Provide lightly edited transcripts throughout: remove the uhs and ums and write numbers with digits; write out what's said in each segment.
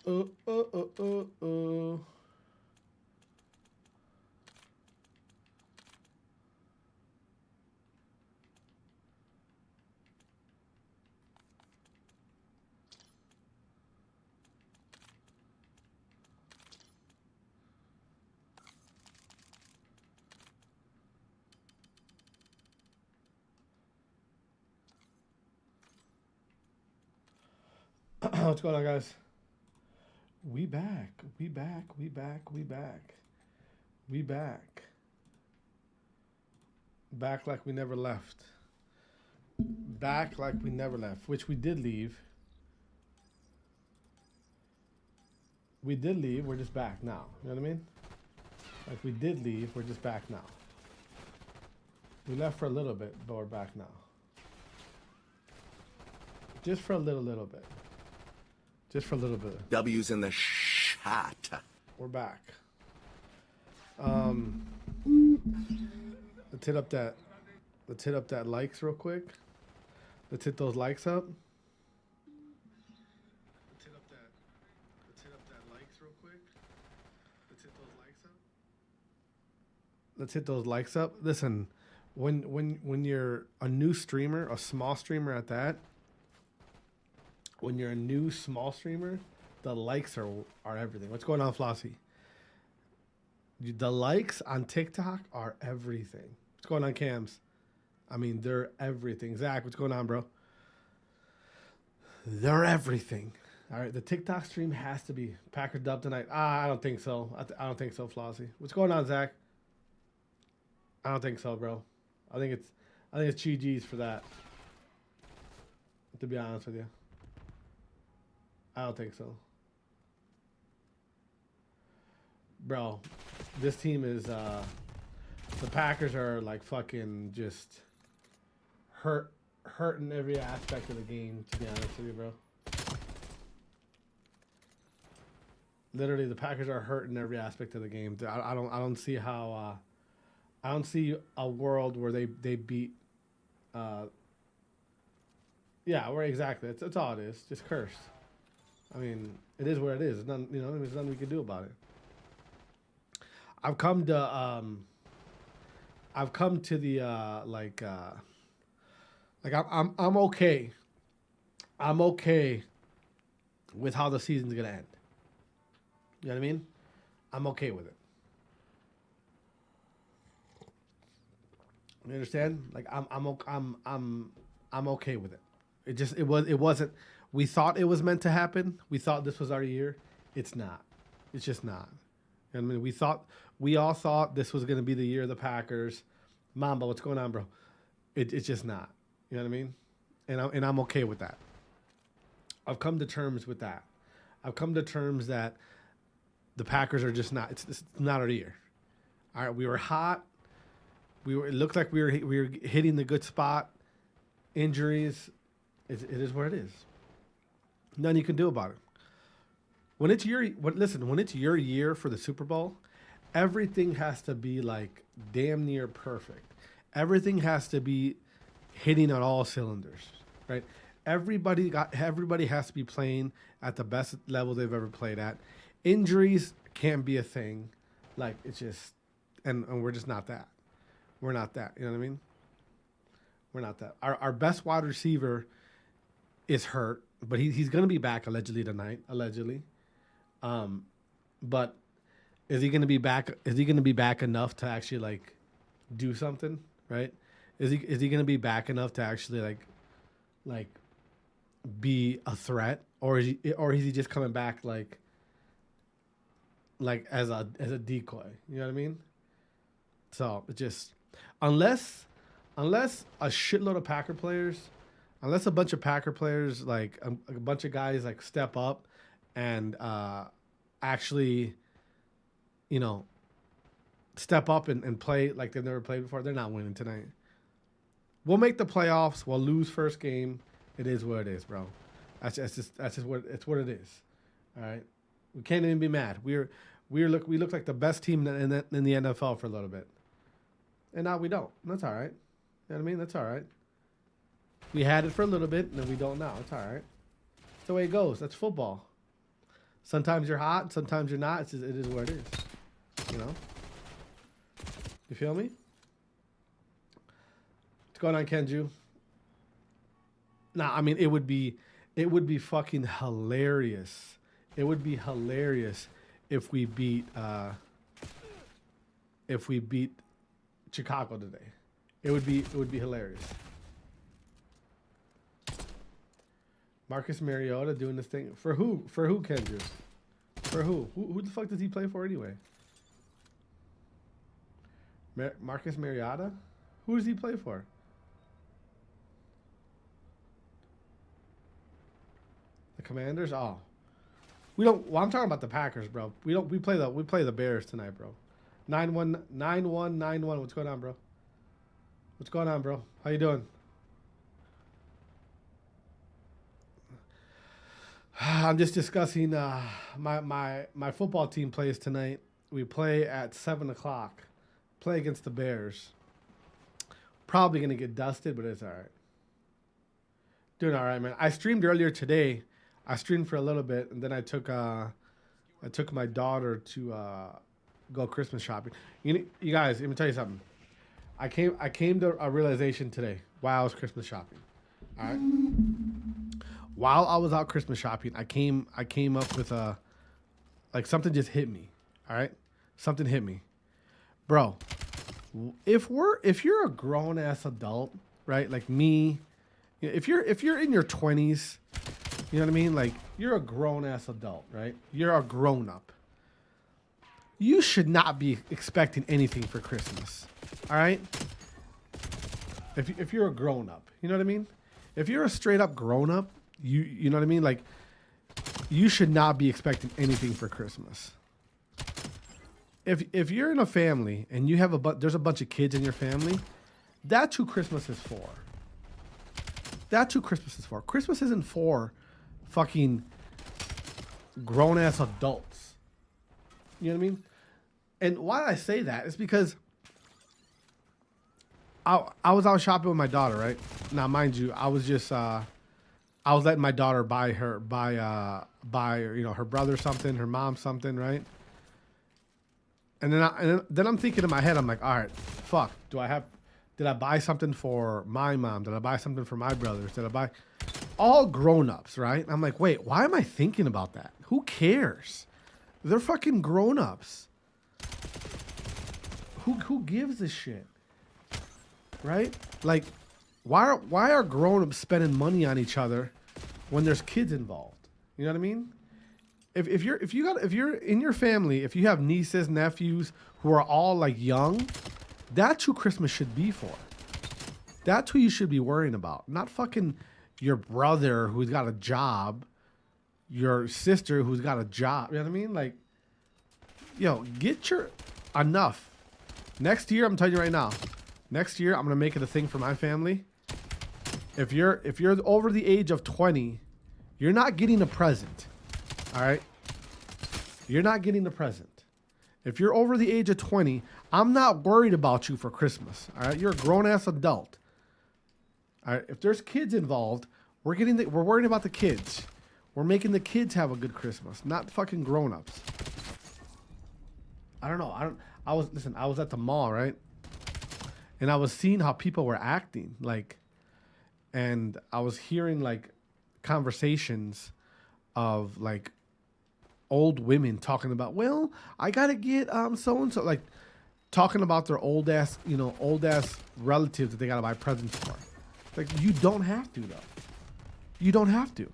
What's going on, guys? We back. We back. We back. We back. We back. Back like we never left. Back like we never left, which we did leave. We did leave. We're just back now. You know what I mean? Like we did leave. We're just back now. We left for a little bit, but we're back now. Just for a little bit. Just for a little bit. W's in the shot. We're back. Let's hit up that. Let's hit up that likes real quick. Let's hit those likes up. Let's hit up that. Let's hit up that likes real quick. Let's hit those likes up. Let's hit those likes up. Listen, when you're a new streamer, a small streamer at that. When you're a new small streamer, the likes are everything. What's going on, Flossie? The likes on TikTok are everything. What's going on, Cams? I mean, they're everything. Zach, what's going on, bro? They're everything. All right, the TikTok stream has to be Packer dub tonight. I don't think so. I don't think so, Flossie. What's going on, Zach? I don't think so, bro. I think it's GG's for that. To be honest with you. I don't think so. Bro, this team is, the Packers are like fucking just hurting every aspect of the game, to be honest with you, bro. Literally, the Packers are hurting every aspect of the game. I don't see how, I don't see a world where they beat, yeah, where exactly. That's all it is. Just cursed. I mean, it is what it is. It's none, you know, there's nothing we can do about it. I've come to the I'm okay. I'm okay with how the season's gonna end. You know what I mean? I'm okay with it. You understand? Like I'm okay with it. It wasn't. We thought it was meant to happen. We thought this was our year. It's not. It's just not. I mean, we all thought this was going to be the year of the Packers. Mamba, what's going on, bro? It's just not. You know what I mean? And I'm okay with that. I've come to terms with that. I've come to terms that the Packers are just not. It's not our year. All right, we were hot. It looked like we were hitting the good spot. Injuries. It is what it is. Nothing you can do about it. When it's your year for the Super Bowl, everything has to be like damn near perfect. Everything has to be hitting on all cylinders, right? Everybody has to be playing at the best level they've ever played at. Injuries can't be a thing. Like it's just, and we're just not that. We're not that. You know what I mean? We're not that. Our best wide receiver is hurt, but he's going to be back allegedly tonight. Allegedly. But is he going to be back? Is he going to be back enough to actually like do something? Right? Is he going to be back enough to actually like be a threat, or is he just coming back like as a decoy? You know what I mean? So it just unless a shitload of Packer players, unless a bunch of Packer players like a bunch of guys like step up and actually, you know, step up and play like they've never played before, they're not winning tonight. We'll make the playoffs. We'll lose first game. It is what it is, bro. That's just what it is. All right. We can't even be mad. We look like the best team in the NFL for a little bit, and now we don't. That's all right. You know what I mean? That's all right. We had it for a little bit, and then we don't now. It's all right. That's the way it goes. That's football. Sometimes you're hot, sometimes you're not. It's just, it is what it is. You know? You feel me? What's going on, Kenju? Nah, I mean, it would be fucking hilarious. It would be hilarious if we beat Chicago today. It would be hilarious. Marcus Mariota doing this thing for who? For who, Kenju? For who? Who the fuck does he play for anyway? Marcus Mariota? Who does he play for? The Commanders? Oh. We don't well, I'm talking about the Packers, bro. We play the Bears tonight, bro. 9-1. What's going on, bro? What's going on, bro? How you doing? I'm just discussing my football team plays tonight. We play at 7 o'clock. Play against the Bears. Probably gonna get dusted, but it's all right. Doing all right, man. I streamed earlier today. I streamed for a little bit, and then I took my daughter to go Christmas shopping. You guys, let me tell you something. I came to a realization today while I was Christmas shopping. All right. While I was out Christmas shopping, I came up with something just hit me. All right, something hit me, bro. If you're a grown ass adult, right? Like me, if you're in your 20s, you know what I mean? Like you're a grown ass adult, right? You're a grown up. You should not be expecting anything for Christmas. All right. If you're a grown up, you know what I mean? If you're a straight up grown up, you know what I mean? Like, you should not be expecting anything for Christmas. If you're in a family and you have there's a bunch of kids in your family, that's who Christmas is for. That's who Christmas is for. Christmas isn't for fucking grown ass adults. You know what I mean? And why I say that is because I was out shopping with my daughter, right? Now, mind you, I was just I was letting my daughter buy her brother something, her mom something, right? And then I'm thinking in my head, I'm like, all right, fuck, did I buy something for my mom? Did I buy something for my brothers? Did I buy all grown-ups, right? I'm like, wait, why am I thinking about that? Who cares? They're fucking grown-ups. Who gives a shit? Right? Like, why are grown-ups spending money on each other when there's kids involved? You know what I mean? If you're in your family, if you have nieces, nephews who are all like young, that's who Christmas should be for. That's who you should be worrying about. Not fucking your brother who's got a job, your sister who's got a job. You know what I mean? Like, yo, get your enough. Next year, I'm telling you right now, next year I'm gonna make it a thing for my family. If you're over the age of 20, you're not getting a present. All right? You're not getting a present. If you're over the age of 20, I'm not worried about you for Christmas. All right? You're a grown-ass adult. All right? If there's kids involved, we're worrying about the kids. We're making the kids have a good Christmas, not fucking grown-ups. I don't know. I was at the mall, right? And I was seeing how people were acting, like, and I was hearing like conversations of like old women talking about, well, I gotta get so and so, like talking about their old ass relatives that they gotta buy presents for. Like, you don't have to though. You don't have to.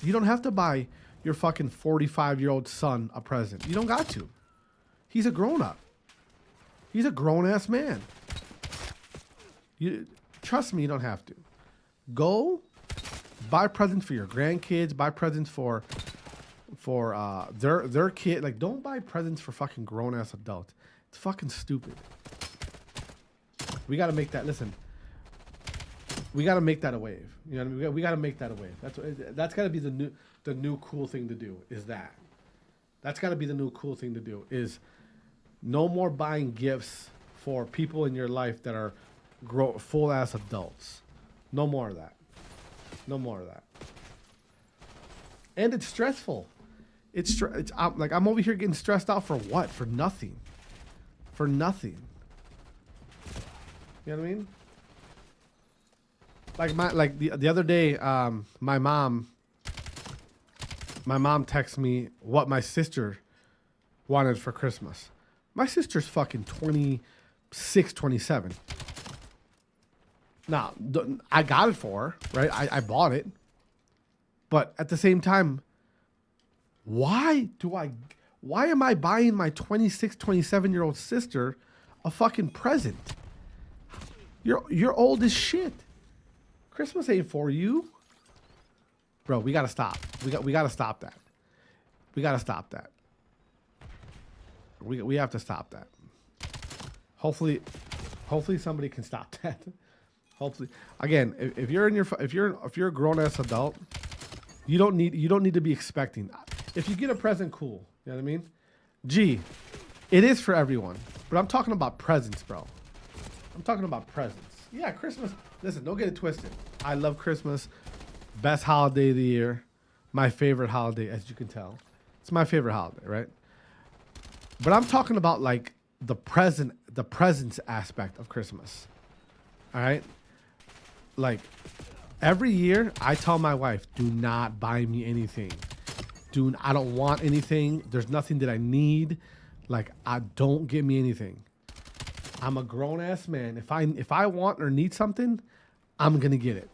You don't have to buy your fucking 45-year-old son a present. You don't got to. He's a grown up. He's a grown ass man. You trust me, you don't have to. Go buy presents for your grandkids, buy presents for their kid. Like, don't buy presents for fucking grown ass adults. It's fucking stupid. We gotta make that, listen. We gotta make that a wave. You know what I mean? We gotta make that a wave. That's gotta be the new cool thing to do, is that. That's gotta be the new cool thing to do, is no more buying gifts for people in your life that are full ass adults. No more of that. No more of that. And it's stressful. I'm over here getting stressed out for what? For nothing. For nothing. You know what I mean? Like the other day, my mom texted me what my sister wanted for Christmas. My sister's fucking 26, 27. Now, I got it for her, right? I bought it. But at the same time, why am I buying my 26, 27-year-old sister a fucking present? You're old as shit. Christmas ain't for you. Bro, we gotta stop. We gotta stop that. We gotta stop that. We have to stop that. Hopefully somebody can stop that. Hopefully, again, if you're a grown ass adult, you don't need to be expecting. If you get a present, cool. You know what I mean? Gee, it is for everyone, but I'm talking about presents, bro. I'm talking about presents. Yeah, Christmas. Listen, don't get it twisted. I love Christmas. Best holiday of the year. My favorite holiday, as you can tell. It's my favorite holiday, right? But I'm talking about like the presents aspect of Christmas. All right? Like every year I tell my wife, do not buy me anything. I don't want anything. There's nothing that I need. Like, don't get me anything. I'm a grown ass man. If I want or need something, I'm gonna get it.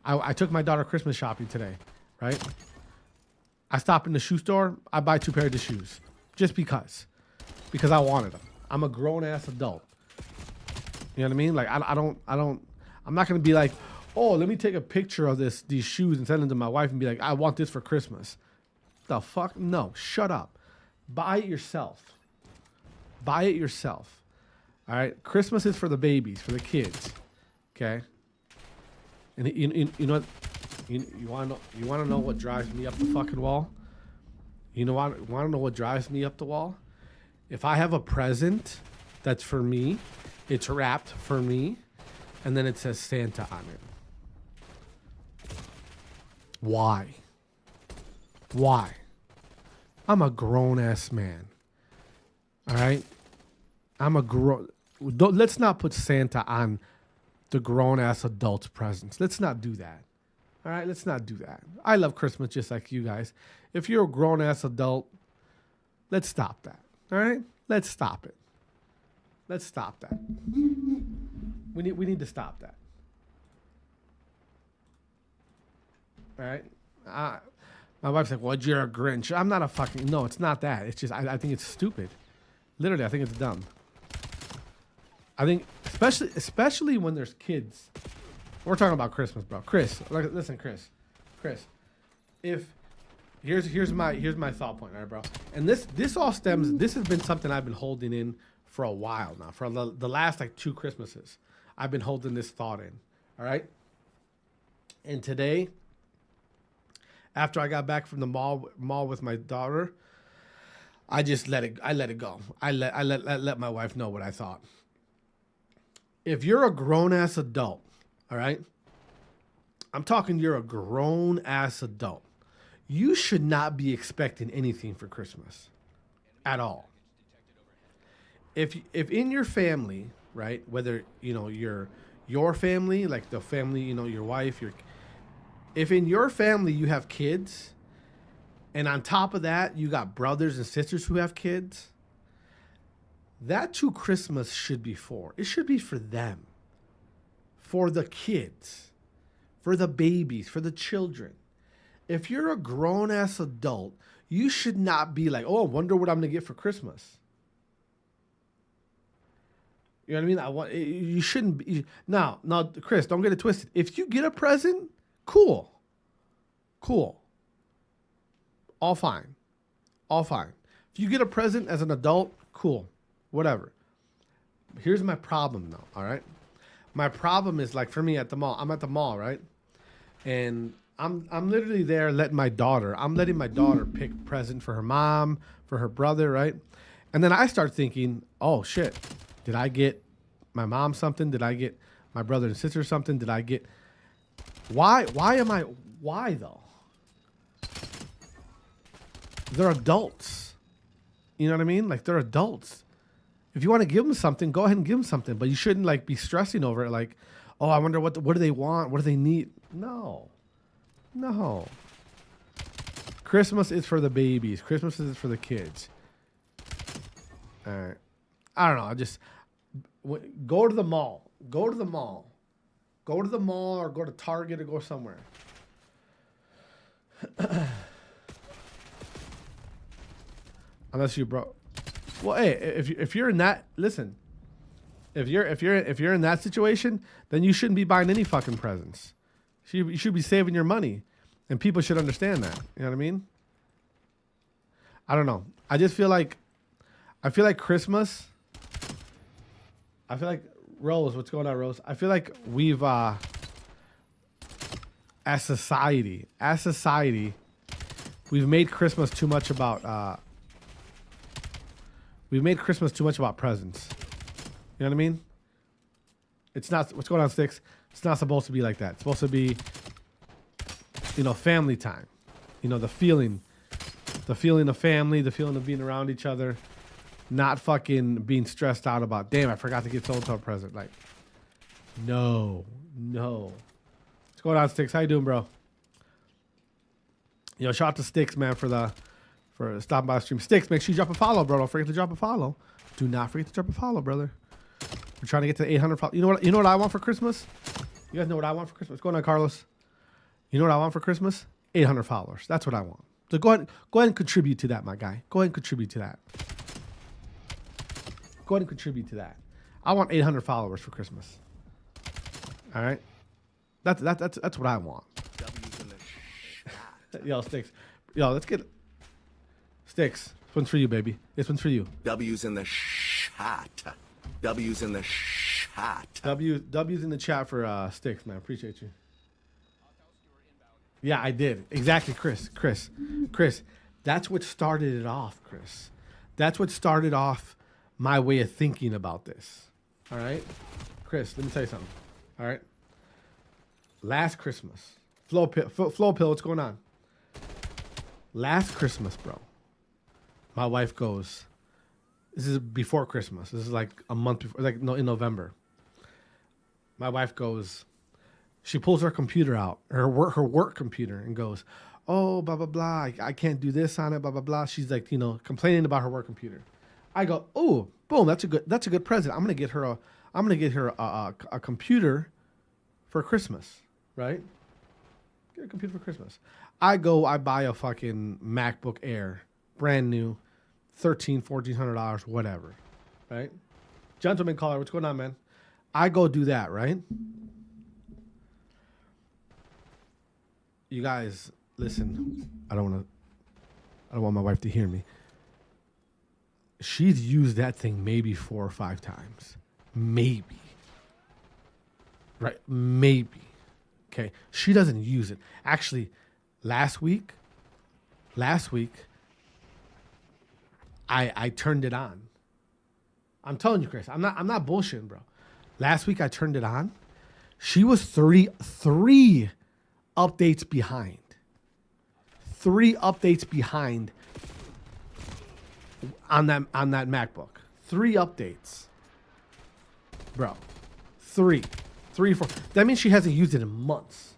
I took my daughter Christmas shopping today, right? I stop in the shoe store. I buy 2 pairs of shoes just because I wanted them. I'm a grown ass adult. You know what I mean? Like I'm not gonna be like, oh, let me take a picture of these shoes and send them to my wife and be like, I want this for Christmas. The fuck? No, shut up. Buy it yourself. Buy it yourself. All right? Christmas is for the babies, for the kids. Okay? And you know what? You want to know what drives me up the fucking wall? You want to know what drives me up the wall? If I have a present that's for me, it's wrapped for me, and then it says Santa on it. Why? Why? I'm a grown-ass man. All right? Let's not put Santa on the grown-ass adult's presents. Let's not do that. All right? Let's not do that. I love Christmas just like you guys. If you're a grown-ass adult, let's stop that. All right? Let's stop it. Let's stop that. We need to stop that. All right? My wife's like, well, you're a Grinch. I'm not a fucking... No, it's not that. It's just, I think it's stupid. Literally, I think it's dumb. I think, especially when there's kids. We're talking about Christmas, bro. Chris, listen, Chris. Here's my thought point, all right, bro? And this all stems... This has been something I've been holding in for a while now. For the last, like, 2 Christmases. I've been holding this thought in, all right? And today... After I got back from the mall with my daughter, I just let it go. I let my wife know what I thought. If you're a grown ass adult, all right? I'm talking you're a grown ass adult. You should not be expecting anything for Christmas at all. If in your family, right, whether your family, like the family, your wife, if in your family you have kids, and on top of that you got brothers and sisters who have kids, that's who Christmas should be for. It should be for them, for the kids, for the babies, for the children. If you're a grown-ass adult, you should not be like, oh, I wonder what I'm going to get for Christmas. You know what I mean? You shouldn't be. Now, Chris, don't get it twisted. If you get a present... Cool. All fine. If you get a present as an adult, cool. Whatever. Here's my problem though, all right? My problem is, like, for me at the mall. I'm at the mall, right? And I'm literally there letting my daughter pick present for her mom, for her brother, right? And then I start thinking, oh shit, did I get my mom something? Did I get my brother and sister something? Did I get... Why though? they're adults. You know what I mean? Like, they're adults. If you want to give them something, go ahead and give them something. But you shouldn't, like, be stressing over it. Like, oh, I wonder what do they want? What do they need? No. No. Christmas is for the babies. Christmas is for the kids. All right. I don't know. I just go to the mall. Go to the mall. Go to the mall or go to Target or go somewhere. Unless you broke. Well, hey, if you're in that, listen. If you're in that situation, then you shouldn't be buying any fucking presents. You should be saving your money, and people should understand that. You know what I mean? I don't know. I feel like Christmas. I feel like Rose. What's going on, Rose? I feel like we've as society, we've made Christmas too much about. We've made Christmas too much about presents. You know what I mean? It's not. What's going on, Sticks? It's not supposed to be like that. It's supposed to be, you know, family time. You know, the feeling of family, the feeling of being around each other, not fucking being stressed out about, damn, I forgot to get so-and-so a present. Like, no. What's going on, Sticks? How you doing, bro? Yo, shout out to Sticks, man, for stopping by the stream. Sticks, make sure you drop a follow, bro. Don't forget to drop a follow. Do not forget to drop a follow, brother. We're trying to get to 800 followers. You know what I want for Christmas? You guys know what I want for Christmas? What's going on, Carlos? You know what I want for Christmas? 800 followers. That's what I want. So go ahead and contribute to that, my guy. Go ahead and contribute to that. Go ahead and contribute to that. I want 800 followers for Christmas. All right? That's what I want. Yo, Sticks. Yo, let's get Sticks. This one's for you, baby. This one's for you. W's in the shot. W's in the shot. W's in the chat for Sticks, man. Appreciate you. Yeah, I did. Exactly, Chris. That's what started it off, Chris. That's what started off my way of thinking about this. All right? Chris, let me tell you something. All right? Last Christmas. Flow Pill, what's going on? Last Christmas, bro. My wife goes, this is before Christmas. This is like a month before, like no, in November. My wife goes, she pulls her computer out, her work computer, and goes, oh, blah, blah, blah. I can't do this on it, blah, blah, blah. She's like, you know, complaining about her work computer. I go, oh, boom, that's a good present. I'm gonna get her a computer for Christmas, right? Get a computer for Christmas. I buy a fucking MacBook Air, brand new, $1,400, whatever, right? Gentleman caller, what's going on, man? I go do that, right? You guys, listen. I don't want my wife to hear me. She's used that thing maybe 4 or 5 times. Maybe. Right? Maybe. Okay. She doesn't use it. Actually, last week, I turned it on. I'm telling you, Chris, I'm not bullshitting, bro. Last week I turned it on. She was three updates behind. 3 updates behind on that MacBook. 3 updates. Bro. 3, 4. That means she hasn't used it in months.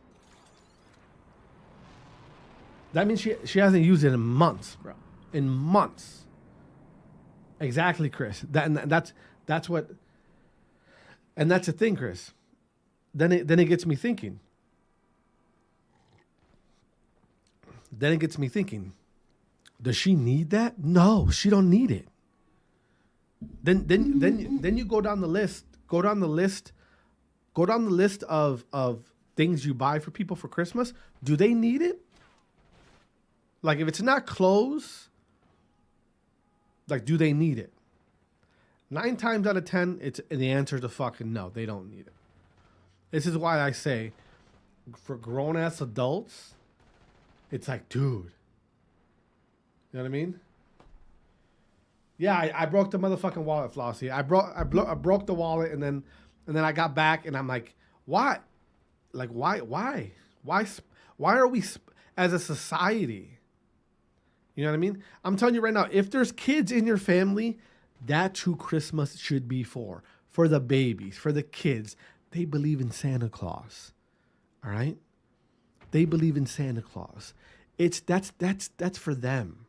That means she hasn't used it in months, bro. In months. Exactly, Chris. That's what. And that's the thing, Chris. Then it gets me thinking. Does she need that? No, she don't need it. Then you go down the list. Go down the list of things you buy for people for Christmas. Do they need it? Like, if it's not clothes, like, do they need it? 9 times out of 10, the answer is a fucking no. They don't need it. This is why I say, for grown-ass adults, it's like, dude. You know what I mean? Yeah, I broke the motherfucking wallet, Flossie. I broke the wallet, and then I got back, and I'm like, why? Like, why are we as a society? You know what I mean? I'm telling you right now, if there's kids in your family, that's who Christmas should be for. For the babies, for the kids. They believe in Santa Claus. All right? They believe in Santa Claus. That's for them.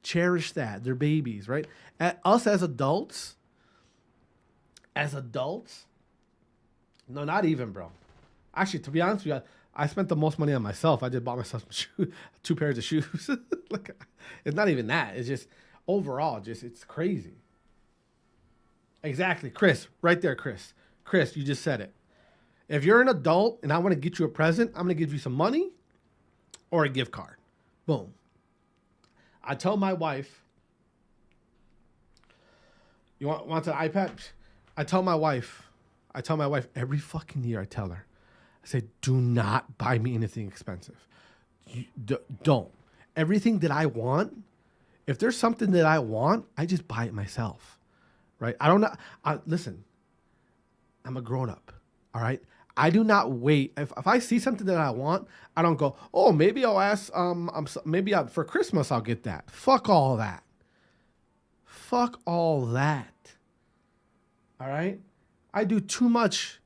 Cherish that. They're babies, right? Us as adults, no, not even, bro. Actually, to be honest with you, I spent the most money on myself. I just bought myself some 2 pairs of shoes. Like, it's not even that. It's just overall, it's crazy. Exactly, Chris, right there, Chris. Chris, you just said it. If you're an adult and I want to get you a present, I'm going to give you some money or a gift card. Boom. I tell my wife, you want the iPad? I tell my wife every fucking year, I tell her, I say, do not buy me anything expensive. Don't. Everything that I want, if there's something that I want, I just buy it myself, right? I don't know. Listen, I'm a grown up, all right? I do not wait. If I see something that I want, I don't go, oh, maybe I'll ask, for Christmas I'll get that. Fuck all that. Fuck all that. All right? I do too much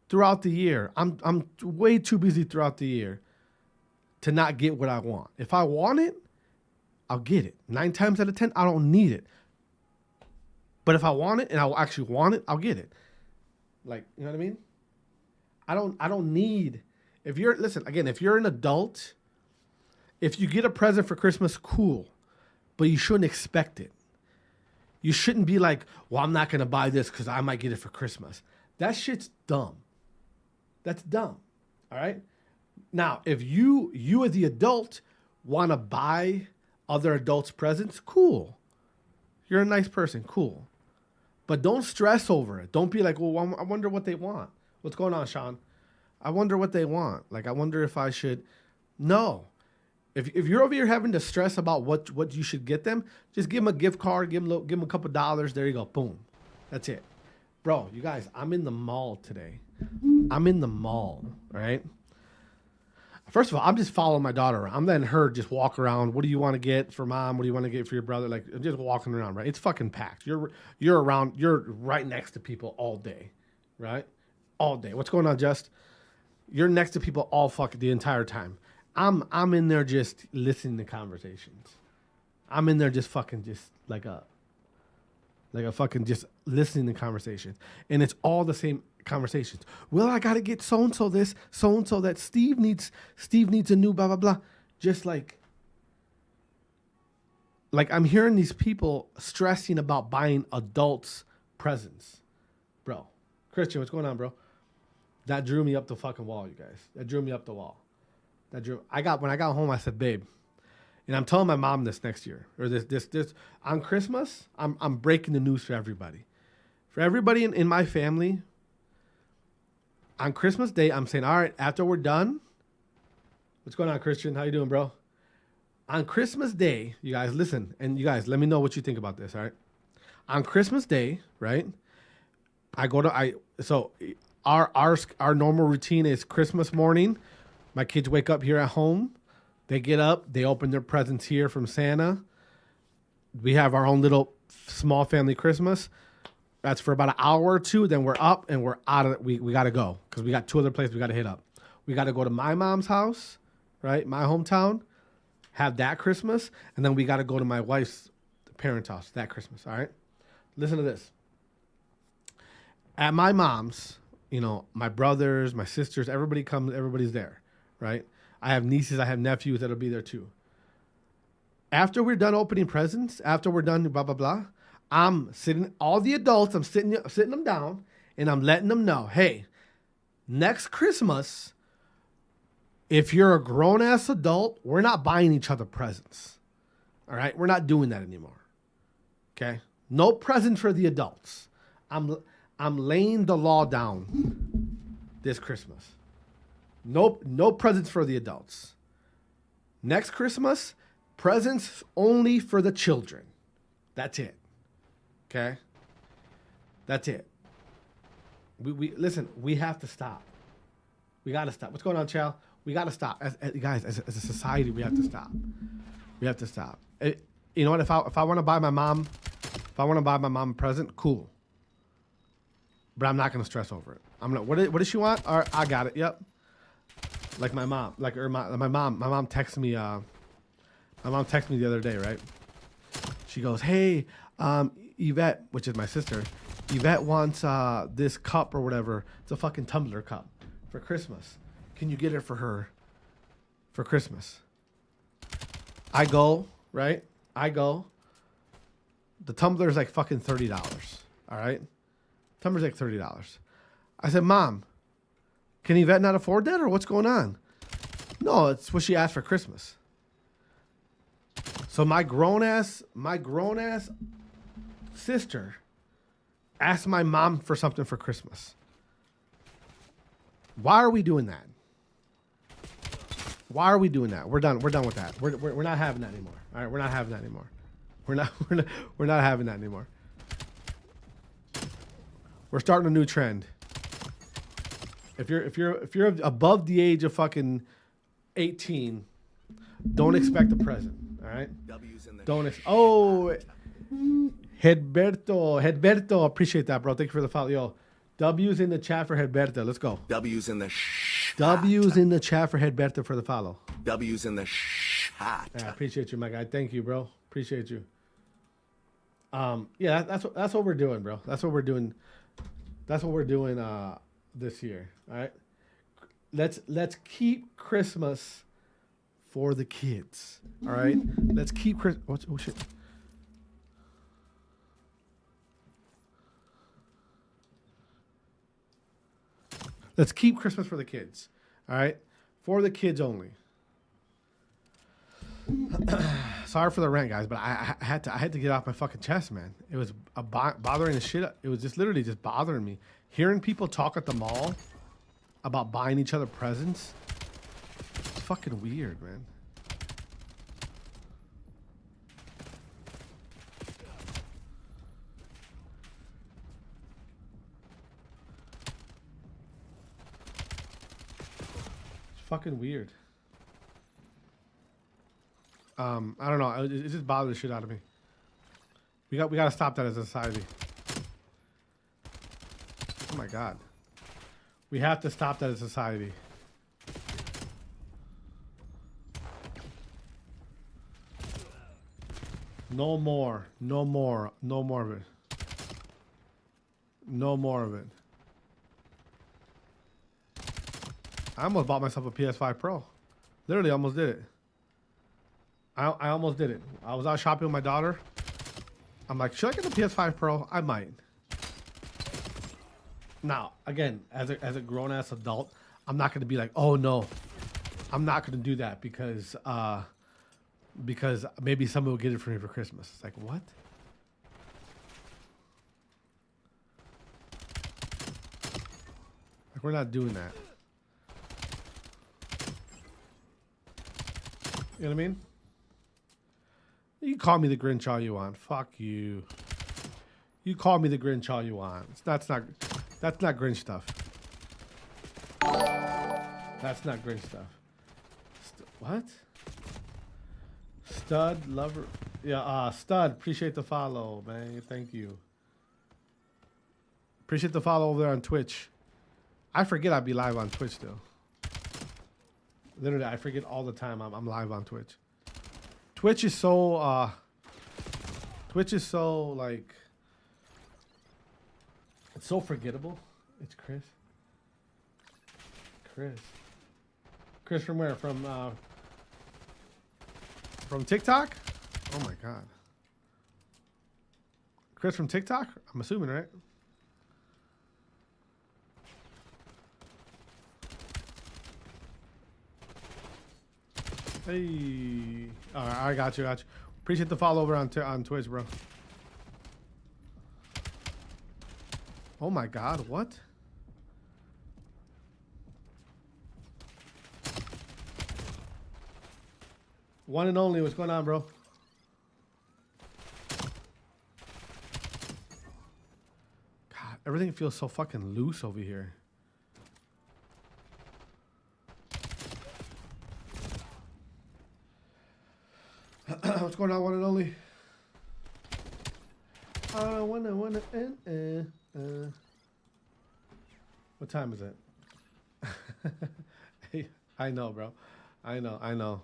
throughout the year. I'm way too busy throughout the year to not get what I want. If I want it, I'll get it. 9 times out of 10, I don't need it. But if I want it and I actually want it, I'll get it. Like, you know what I mean? I don't need, if you're an adult, if you get a present for Christmas, cool. But you shouldn't expect it. You shouldn't be like, well, I'm not going to buy this because I might get it for Christmas. That shit's dumb. That's dumb. All right? Now, if you as the adult want to buy other adults presents, cool. You're a nice person, cool. But don't stress over it. Don't be like, well, I wonder what they want. What's going on, Sean? I wonder what they want. Like, I wonder if I should. No. If you're over here having to stress about what you should get them, just give them a gift card, give them a couple dollars. There you go. Boom. That's it. Bro, you guys, I'm in the mall today. I'm in the mall, right? First of all, I'm just following my daughter around. I'm letting her just walk around. What do you want to get for mom? What do you want to get for your brother? Like, I'm just walking around, right? It's fucking packed. You're around. You're right next to people all day, right? All day. What's going on, Just? You're next to people all fucking the entire time. I'm in there just listening to conversations. I'm in there just fucking just like a fucking just listening to conversations. And it's all the same conversations. Well, I gotta get so-and-so this, so-and-so that. Steve needs a new blah, blah, blah. Just like I'm hearing these people stressing about buying adults presents. Bro. Christian, what's going on, bro? That drew me up the fucking wall, you guys. That drew me up the wall. When I got home, I said, babe, and I'm telling my mom this next year, or this on Christmas, I'm breaking the news for everybody. For everybody in my family, on Christmas Day, I'm saying, all right, after we're done, what's going on, Christian? How you doing, bro? On Christmas Day, you guys, listen, and you guys, let me know what you think about this, all right? On Christmas Day, right, our normal routine is Christmas morning. My kids wake up here at home. They get up. They open their presents here from Santa. We have our own little small family Christmas. That's for about an hour or two. Then we're up and we're out of it. We got to go because we got 2 other places we got to hit up. We got to go to my mom's house, right? My hometown. Have that Christmas. And then we got to go to my wife's parents' house that Christmas, all right? Listen to this. At my mom's, you know, my brothers, my sisters, everybody comes, everybody's there, right? I have nieces, I have nephews that'll be there too. After we're done opening presents, after we're done blah, blah, blah, I'm sitting, all the adults, I'm sitting them down and I'm letting them know, hey, next Christmas, if you're a grown-ass adult, we're not buying each other presents, all right? We're not doing that anymore, okay? No presents for the adults. I'm laying the law down this Christmas. No presents for the adults. Next Christmas, presents only for the children. That's it. Okay? That's it. We listen, we have to stop. We got to stop. What's going on, Chow? We got to stop. Guys, as a society, we have to stop. We have to stop. You know what? If I want to buy my mom, a present, cool. But I'm not gonna stress over it. I'm gonna. What does she want? All right, I got it. Yep. Like my mom, my mom. My mom texted me. My mom texted me the other day, right? She goes, "Hey, Yvette, which is my sister. Yvette wants this cup or whatever. It's a fucking tumbler cup for Christmas. Can you get it for her for Christmas?" I go, right? I go. The tumbler is like fucking $30. All right? Tumbler's like $30. I said, "Mom, can Yvette not afford that or what's going on?" "No, it's what she asked for Christmas." So my grown ass sister asked my mom for something for Christmas. Why are we doing that? Why are we doing that? We're done. We're done with that. We're not having that anymore. All right, we're not having that anymore. We're not having that anymore. We're starting a new trend. If you're above the age of fucking 18, don't expect a present. All right? Don't. Hedberto, appreciate that, bro. Thank you for the follow. Yo, W's in the chat for Hedberto. Let's go. W's in the chat for Hedberto for the follow. W's in the shot. Yeah, I appreciate you, my guy. Thank you, bro. Appreciate you. Yeah, that's what we're doing, bro. That's what we're doing. That's what we're doing this year. All right. Let's keep Christmas for the kids. All right. Let's keep Christmas. Oh shit. Let's keep Christmas for the kids. All right? For the kids only. Sorry for the rant, guys, but I had to get off my fucking chest, man. It was bothering the shit. It was just literally just bothering me. Hearing people talk at the mall about buying each other presents. It's fucking weird, man. Fucking weird. I don't know. It just bothered the shit out of me. We got to stop that as a society. Oh my god. We have to stop that as a society. No more. No more. No more of it. No more of it. I almost bought myself a PS5 Pro. Literally almost did it. I almost did it. I was out shopping with my daughter. I'm like, should I get the PS5 Pro? I might. Now, again, as a grown-ass adult, I'm not going to be like, oh, no. I'm not going to do that because maybe someone will get it for me for Christmas. It's like, what? Like, we're not doing that. You know what I mean? You can call me the Grinch all you want. Fuck you. You call me the Grinch all you want. That's not Grinch stuff. That's not Grinch stuff. What? Stud lover. Yeah, Stud. Appreciate the follow, man. Thank you. Appreciate the follow over there on Twitch. I forget I'd be live on Twitch still. Literally, I forget all the time I'm live on Twitch. Twitch is so like, it's so forgettable. It's Chris. Chris from where? From TikTok? Oh my god. Chris from TikTok? I'm assuming, right? Hey, all right, I got you. Appreciate the follow over on Twitch, bro. Oh my god, what? One and only, what's going on, bro? God, everything feels so fucking loose over here. What's going on, one and only? I wanna. What time is it? Hey, I know, bro. I know.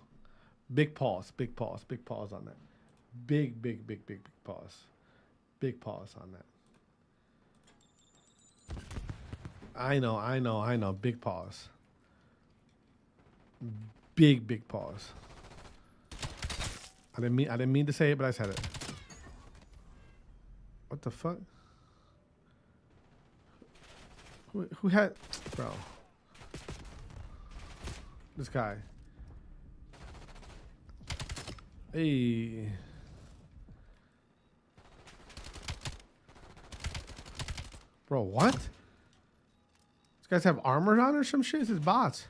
Big pause on that. Big pause. Big pause on that. I know. Big pause. Big pause. I didn't mean to say it, but I said it. What the fuck? Who had, bro? This guy. Hey. Bro, what? These guys have armor on or some shit? This is bots.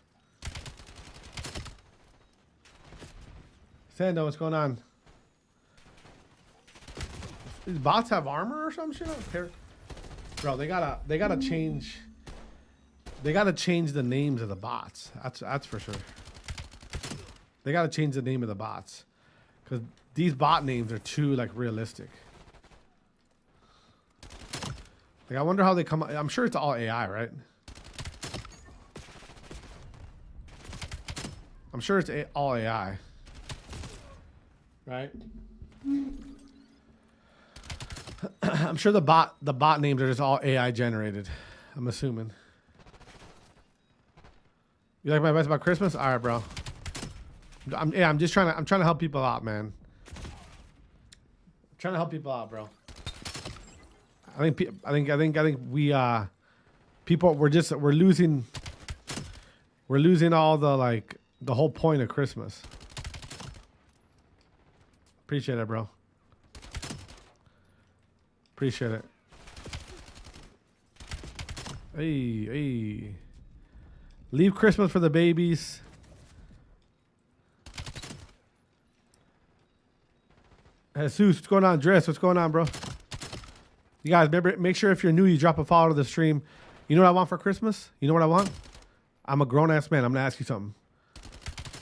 Sando, what's going on? These bots have armor or some shit? Bro, they gotta change. They gotta change the names of the bots. That's for sure. They gotta change the name of the bots, because these bot names are too like realistic. Like I wonder how they come. I'm sure it's all AI, right? I'm sure it's all AI, right? I'm sure the bot names are just all AI generated. I'm assuming. You like my advice about Christmas? All right, bro. I'm just trying to help people out, man. I'm trying to help people out, bro. I think we people we're losing all the whole point of Christmas. Appreciate it, bro. Appreciate it. Hey. Leave Christmas for the babies. Jesus, what's going on? Dress, what's going on, bro? You guys, remember, make sure if you're new, you drop a follow to the stream. You know what I want for Christmas? You know what I want? I'm a grown-ass man. I'm going to ask you something.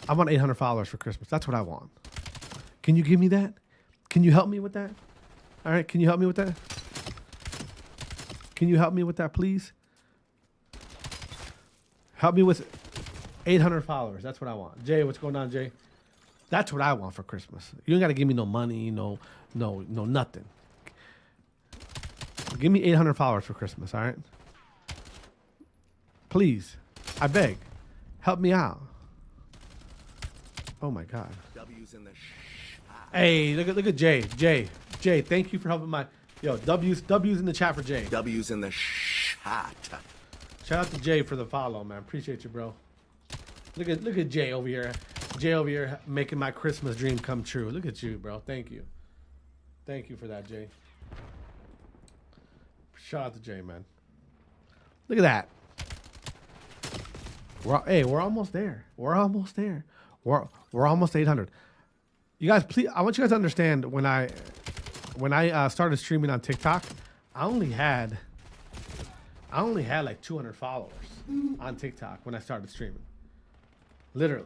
I want 800 followers for Christmas. That's what I want. Can you give me that? Can you help me with that? All right, can you help me with that? Can you help me with that, please? Help me with 800 followers. That's what I want. Jay, what's going on, Jay? That's what I want for Christmas. You don't got to give me no money, no nothing. Give me 800 followers for Christmas, all right? Please. I beg. Help me out. Oh, my God. W's in the Hey, look at Jay. Jay, thank you for helping my... Yo, W's in the chat for Jay. W's in the shot. Shout out to Jay for the follow, man. Appreciate you, bro. Look at Jay over here. Jay over here making my Christmas dream come true. Look at you, bro. Thank you. Thank you for that, Jay. Shout out to Jay, man. Look at that. We're almost there. We're almost there. We're almost 800. You guys, please, I want you guys to understand when I started streaming on TikTok, I only had like 200 followers on TikTok when I started streaming. Literally.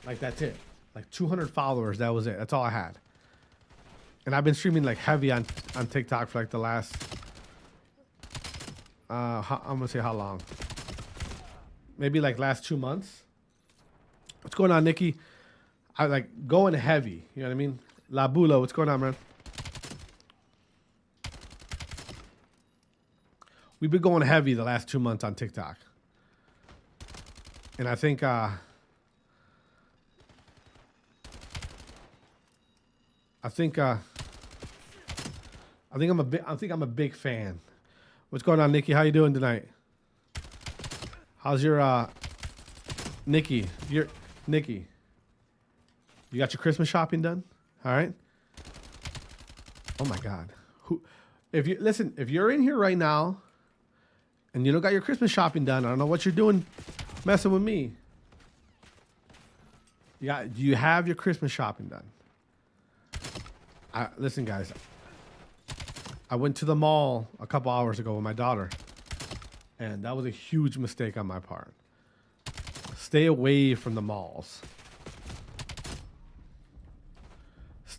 Like that's it. Like 200 followers, that was it. That's all I had. And I've been streaming like heavy on TikTok for like the last I'm gonna say how long? Maybe like last 2 months. What's going on, Nikki? I like going heavy. You know what I mean? La Bula, what's going on, man? We've been going heavy the last 2 months on TikTok. And I think I'm a big fan. What's going on, Nikki? How you doing tonight? How's your Nikki? Nikki. You got your Christmas shopping done? All right. Oh my God. If you're in here right now and you don't got your Christmas shopping done, I don't know what you're doing messing with me. Do you have your Christmas shopping done? Listen, guys. I went to the mall a couple hours ago with my daughter, and that was a huge mistake on my part. Stay away from the malls.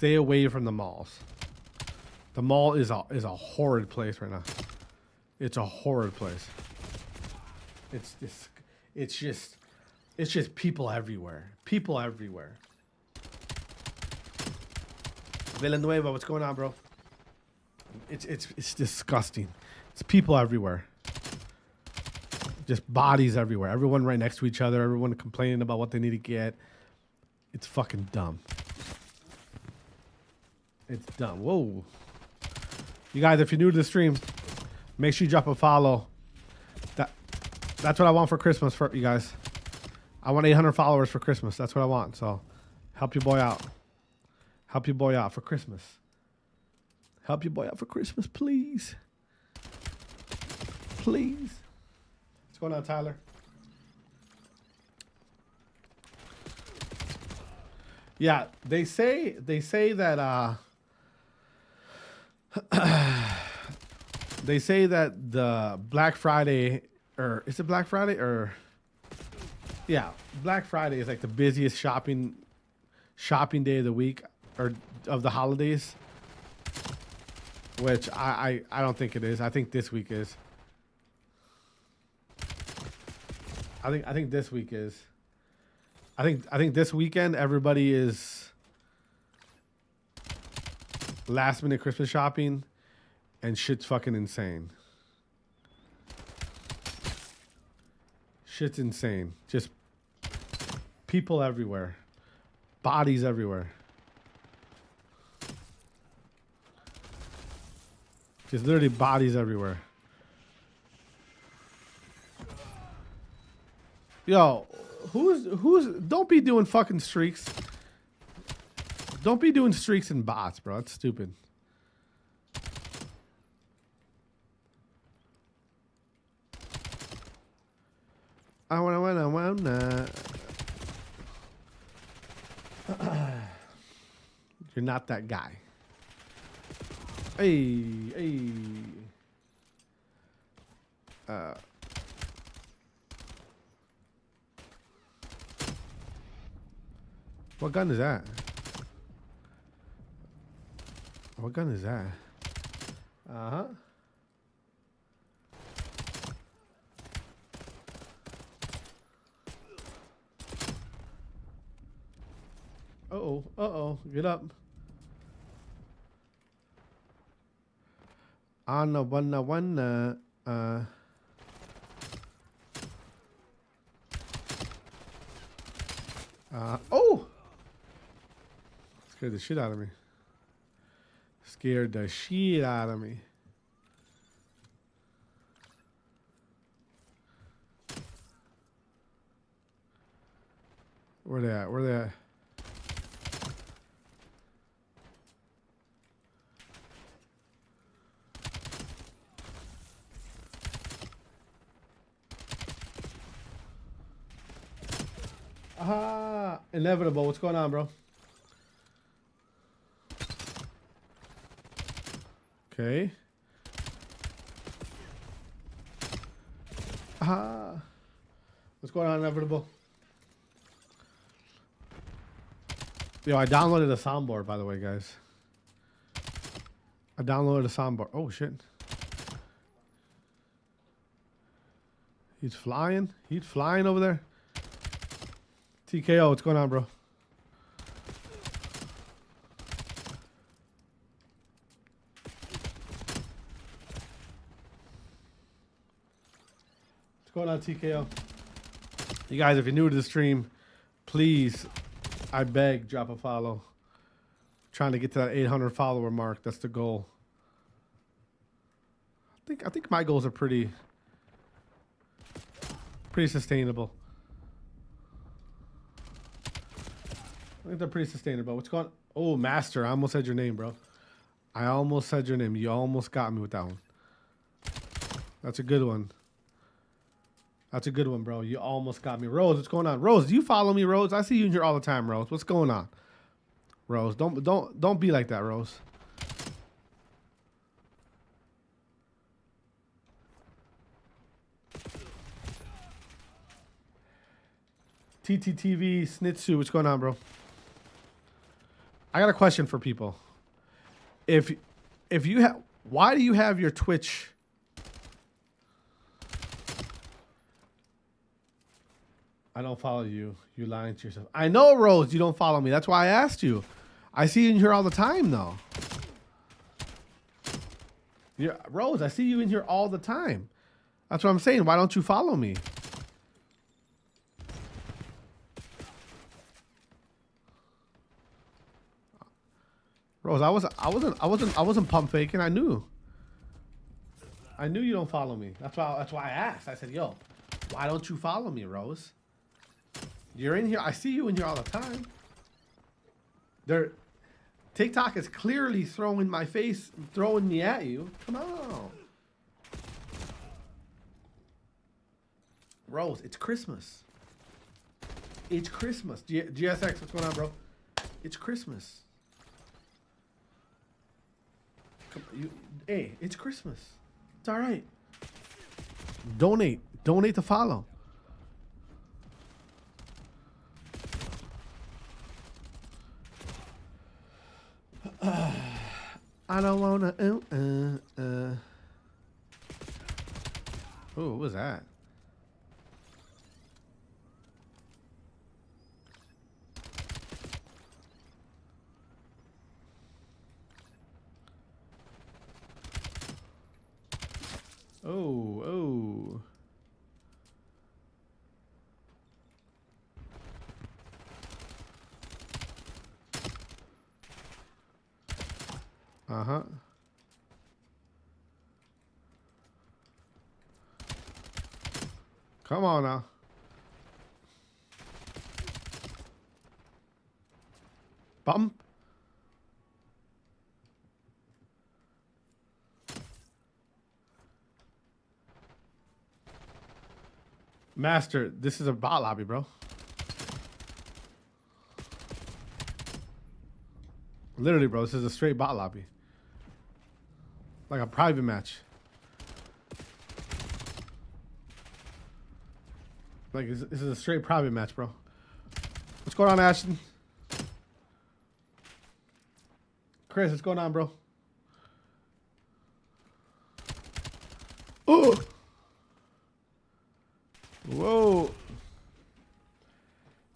Stay away from the malls. The mall is a horrid place right now. It's a horrid place. It's just people everywhere. People everywhere. Villanueva, what's going on, bro? It's disgusting. It's people everywhere. Just bodies everywhere. Everyone right next to each other. Everyone complaining about what they need to get. It's fucking dumb. It's dumb. Whoa. You guys, if you're new to the stream, make sure you drop a follow. That's what I want for Christmas for you guys. I want 800 followers for Christmas. That's what I want. So help your boy out. Help your boy out for Christmas. Help your boy out for Christmas, please. Please. What's going on, Tyler? Yeah, they say that they say that the Black Friday, or is it Black Friday, or yeah, Black Friday is like the busiest shopping day of the week or of the holidays, which I don't think it is. I think this week is. I think this week is. I think this weekend everybody is last minute Christmas shopping and shit's fucking insane. Shit's insane. Just people everywhere. Bodies everywhere. Just literally bodies everywhere. Yo, who's don't be doing fucking streaks. Don't be doing streaks and bots, bro. That's stupid. I wanna. You're not that guy. Hey. What gun is that? What gun is that? Uh-huh. Uh-oh. Get up. Anna wanna. Oh! Scared the shit out of me. Scared the shit out of me. Where they at? Where they at? Aha! Inevitable. What's going on, bro? Okay. Aha! What's going on, Inevitable? Yo, I downloaded a soundboard, by the way, guys. I downloaded a soundboard. Oh, shit. He's flying. He's flying over there. TKO, what's going on, bro? What's going on, TKO? You guys, if you're new to the stream, please, I beg, drop a follow. Trying to get to that 800 follower mark. That's the goal. I think my goals are pretty sustainable. I think they're pretty sustainable. What's going on? Oh, Master. I almost said your name, bro. I almost said your name. You almost got me with that one. That's a good one. That's a good one, bro. You almost got me. Rose, what's going on? Rose, do you follow me, Rose? I see you in here all the time, Rose. What's going on? Rose, don't be like that, Rose. TTTV, Snitsu, what's going on, bro? I got a question for people. If you have, why do you have your Twitch? I don't follow you. You lying to yourself. I know, Rose, you don't follow me. That's why I asked you. I see you in here all the time, though. Yeah, Rose, I see you in here all the time. That's what I'm saying. Why don't you follow me? Rose, I wasn't pump faking. I knew you don't follow me. That's why I asked. I said, yo, why don't you follow me, Rose? You're in here. I see you in here all the time. TikTok is clearly throwing my face, throwing me at you. Come on. Rose, it's Christmas. It's Christmas. GSX, what's going on, bro? It's Christmas. Hey, it's Christmas. It's all right. Donate to follow. I don't wanna. Oh, what was that? Oh. Uh-huh. Come on now. Bump. Master, this is a bot lobby, bro. Literally, bro, this is a straight bot lobby. Like a private match. Like, this is a straight private match, bro. What's going on, Ashton? Chris, what's going on, bro? Oh! Whoa.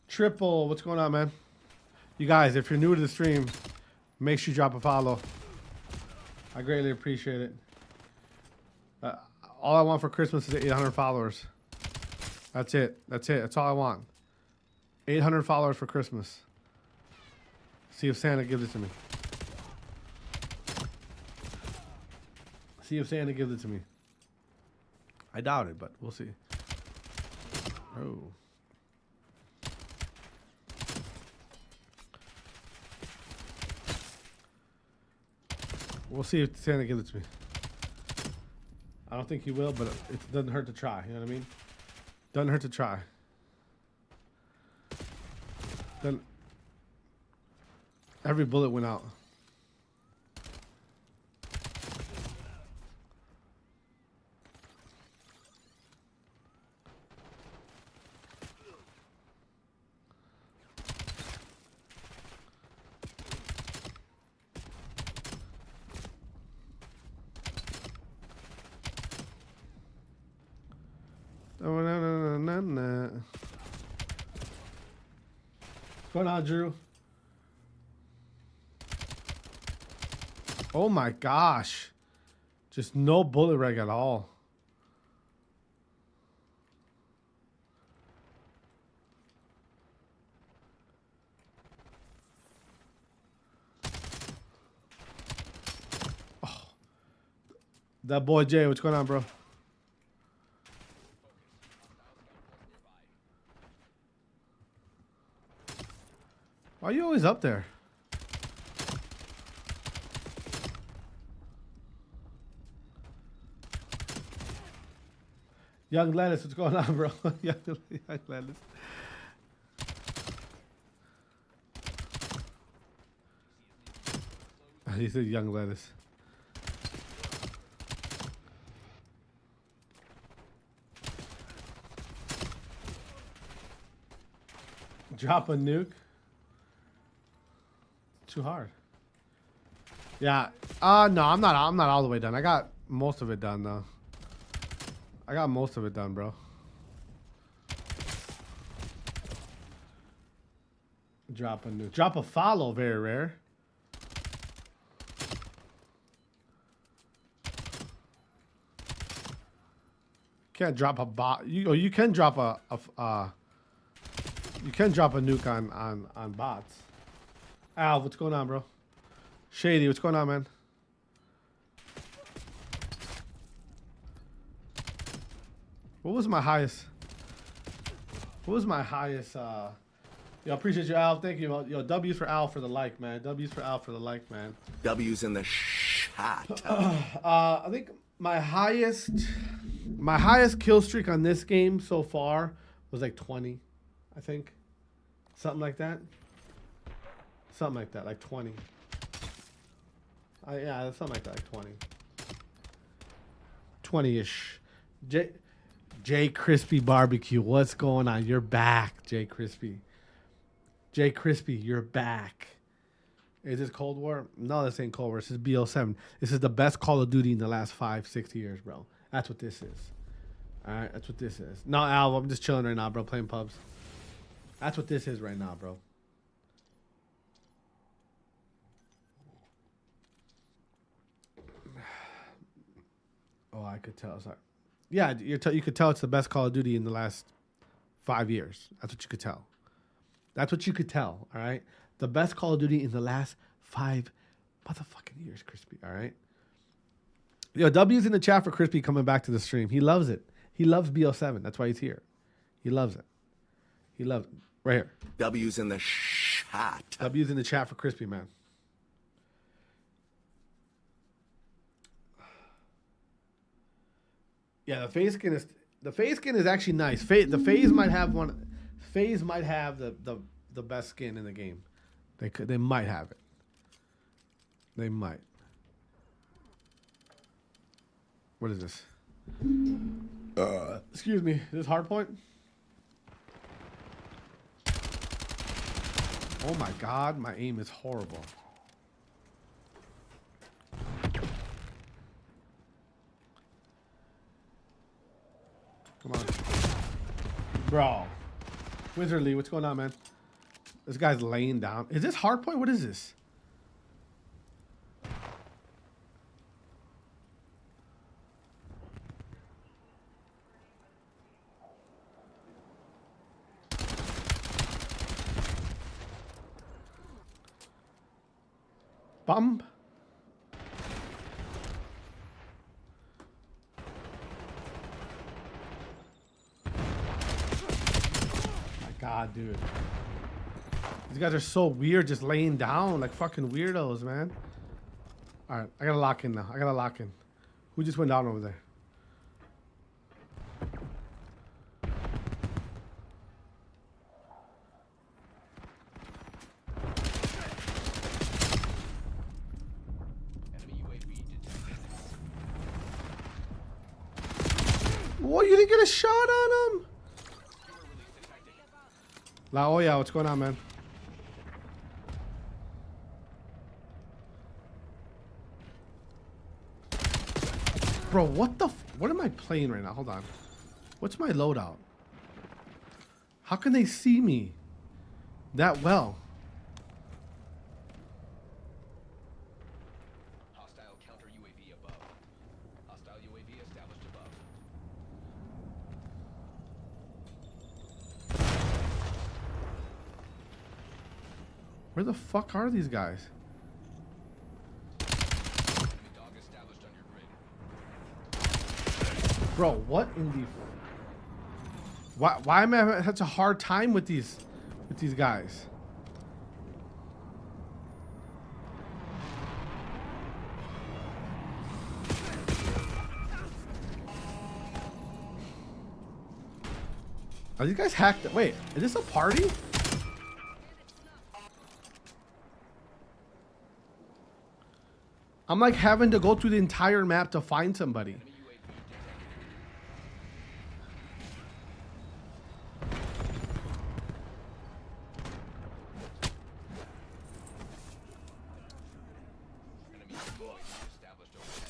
Triple, what's going on, man? You guys, if you're new to the stream, make sure you drop a follow. I greatly appreciate it. All I want for Christmas is 800 followers. That's it. That's it. That's all I want. 800 followers for Christmas. See if Santa gives it to me. See if Santa gives it to me. I doubt it, but we'll see. Oh. We'll see if Santa gives it to me. I don't think he will, but it doesn't hurt to try. You know what I mean? Doesn't hurt to try. Then every bullet went out. What's going on, Drew? Oh my gosh. Just no bullet reg at all. Oh. That boy Jay, what's going on, bro? Why are you always up there? Young Lettuce, what's going on, bro? Young Lettuce. He said Young Lettuce. Drop a nuke. too hard. Yeah. No, I'm not all the way done. I got most of it done though. I got most of it done, bro. Drop a new. Drop a follow, very rare. Can't drop a bot. You can drop you can drop a nuke on bots. Al, what's going on, bro? Shady, what's going on, man? What was my highest? What was my highest? Yo, appreciate you, Al. Thank you. Yo, W's for Al for the like, man. W's for Al for the like, man. W's in the shot. I think my highest kill streak on this game so far was like 20, I think. Something like that. Something like that, like 20. Yeah, something like that, like 20. 20-ish. J Crispy Barbecue, what's going on? You're back, J Crispy. J Crispy, you're back. Is this Cold War? No, this ain't Cold War. This is BO7. This is the best Call of Duty in the last 5-6 years, bro. That's what this is. All right, that's what this is. No, Al, I'm just chilling right now, bro, playing pubs. That's what this is right now, bro. Oh, I could tell. Sorry. Yeah, you could tell it's the best Call of Duty in the last 5 years. That's what you could tell. That's what you could tell, all right? The best Call of Duty in the last 5 motherfucking years, Crispy, all right? Yo, W's in the chat for Crispy coming back to the stream. He loves it. He loves BO7. That's why he's here. He loves it. He loves it. Right here. W's in the shot. W's in the chat for Crispy, man. Yeah, the FaZe skin is actually nice. The FaZe might have one. FaZe might have the best skin in the game. They might have it. They might. What is this? Excuse me. Is this hardpoint? Oh my god, my aim is horrible. Come on. Bro. Wizardly, what's going on, man? This guy's laying down. Is this hardpoint? What is this? Bum. God, dude. These guys are so weird just laying down like fucking weirdos, man. All right, I gotta lock in now. I gotta lock in. Who just went down over there? What, you didn't get a shot on him? La Olla, what's going on, man? Bro, what am I playing right now? Hold on. What's my loadout? How can they see me that well? Hostile counter UAV above. Hostile UAV established above. Where the fuck are these guys? Dog established on your grid. Bro, what in the... Why am I having such a hard time with these guys? Are these guys hacked? Wait, is this a party? I'm like having to go through the entire map to find somebody. established overhead.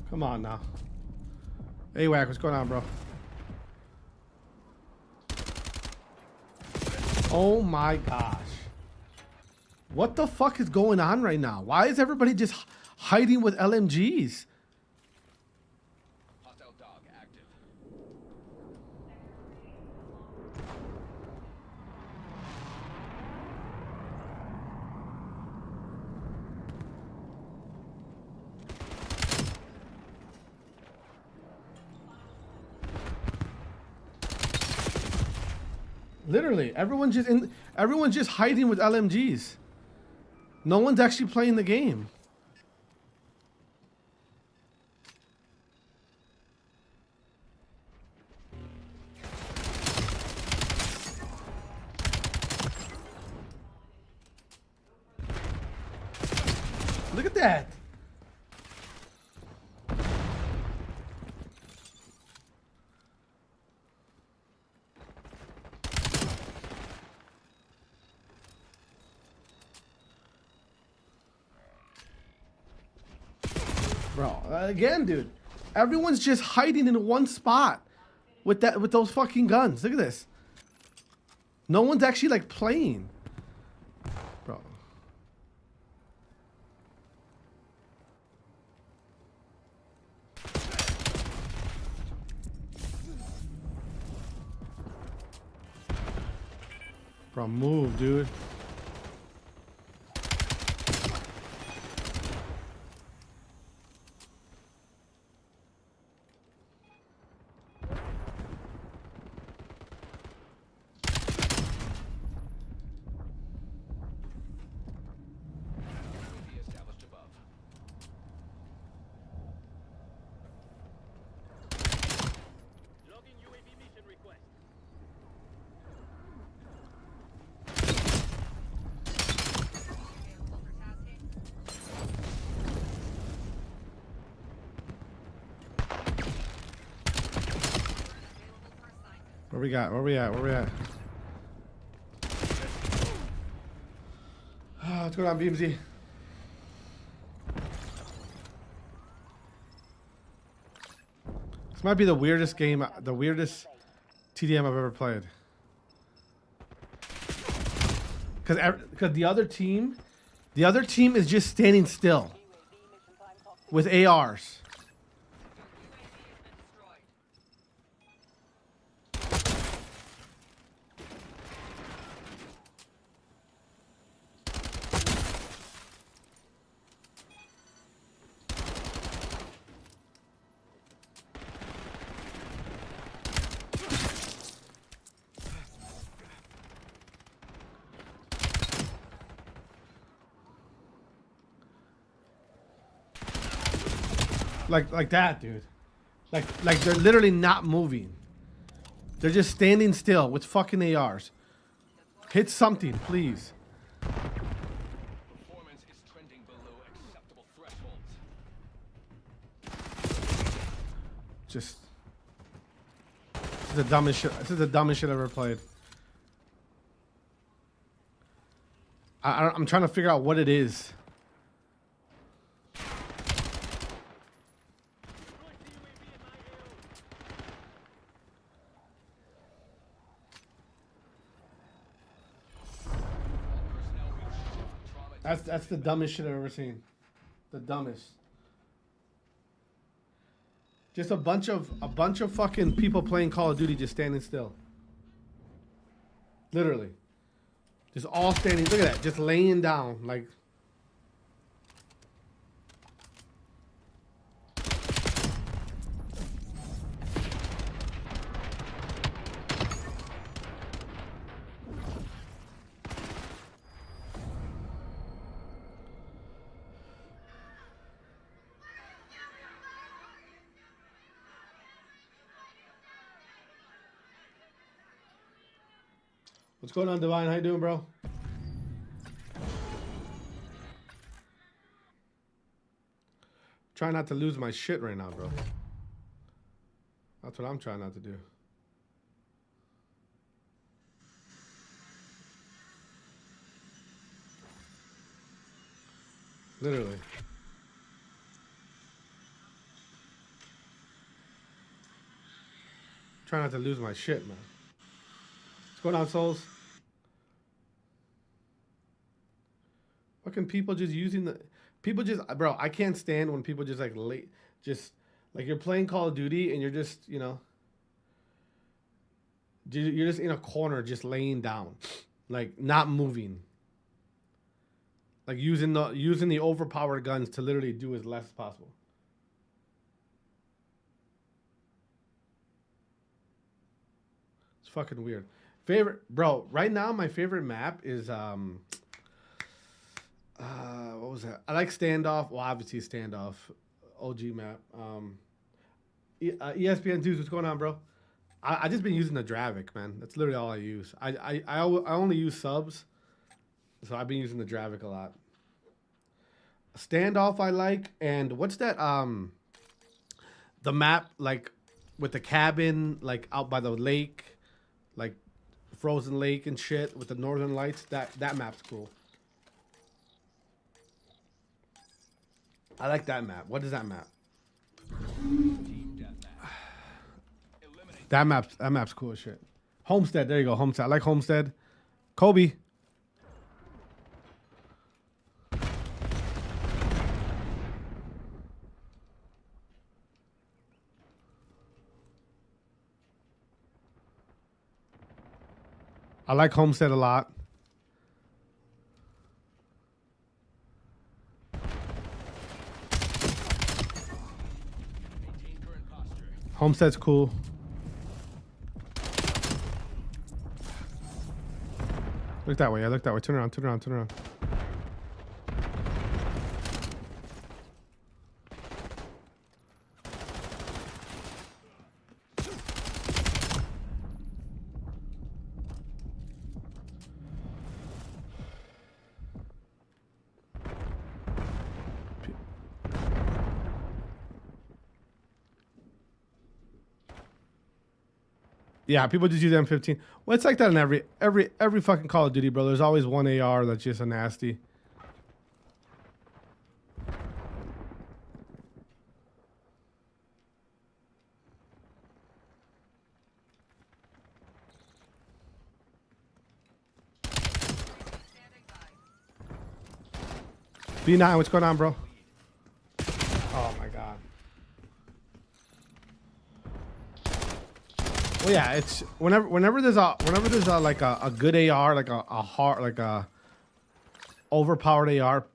Come on now. Hey, Wack, what's going on, bro? Oh my gosh. What the fuck is going on right now? Why is everybody just hiding with LMGs? Hostile dog active. Literally, everyone's just hiding with LMGs. No one's actually playing the game. Look at that. Bro, again, dude. Everyone's just hiding in one spot with those fucking guns. Look at this. No one's actually like playing. Bro. Bro, move, dude. UAV established above. Logging UAV mission request. Where we got? Where we at? Where we at? What's going on, BMZ? This might be the weirdest game, the weirdest TDM I've ever played. Because the other team is just standing still with ARs. Like that, dude. Like they're literally not moving. They're just standing still with fucking ARs. Hit something, please. Performance is trending below acceptable thresholds. Just this is the dumbest shit. This is the dumbest shit I've ever played. I'm trying to figure out what it is. That's the dumbest shit I've ever seen. The dumbest. Just a bunch of fucking people playing Call of Duty just standing still. Literally. Just all standing. Look at that. Just laying down like. What's going on, Divine? How you doing, bro? Trying not to lose my shit right now, bro. That's what I'm trying not to do. Literally. Trying not to lose my shit, man. What's going on, souls? Fucking people just using the... People just... Bro, I can't stand when people just like... Just... Like you're playing Call of Duty and you're just, you know... You're just in a corner just laying down. Like, not moving. Like using the overpowered guns to literally do as less as possible. It's fucking weird. Favorite, bro, right now my favorite map is what was that? I like Standoff. Well, obviously Standoff. OG map. ESPN 2's, what's going on, bro? I just been using the Dravik, man. That's literally all I use. I only use subs. So I've been using the Dravik a lot. Standoff I like, and what's that the map like with the cabin like out by the lake, like frozen lake and shit with the northern lights, that map's cool. I like that map. What is that map? That map's cool as shit. Homestead, there you go, Homestead. I like Homestead. Kobe. I like Homestead a lot. Homestead's cool. Look that way. I look that way. Turn around. Turn around. Turn around. Yeah, people just use M15. Well, it's like that in every fucking Call of Duty, bro. There's always one AR that's just a nasty. B9, what's going on, bro? Oh my god. Well, yeah, it's whenever there's a like a good AR, like a hard, like a overpowered AR,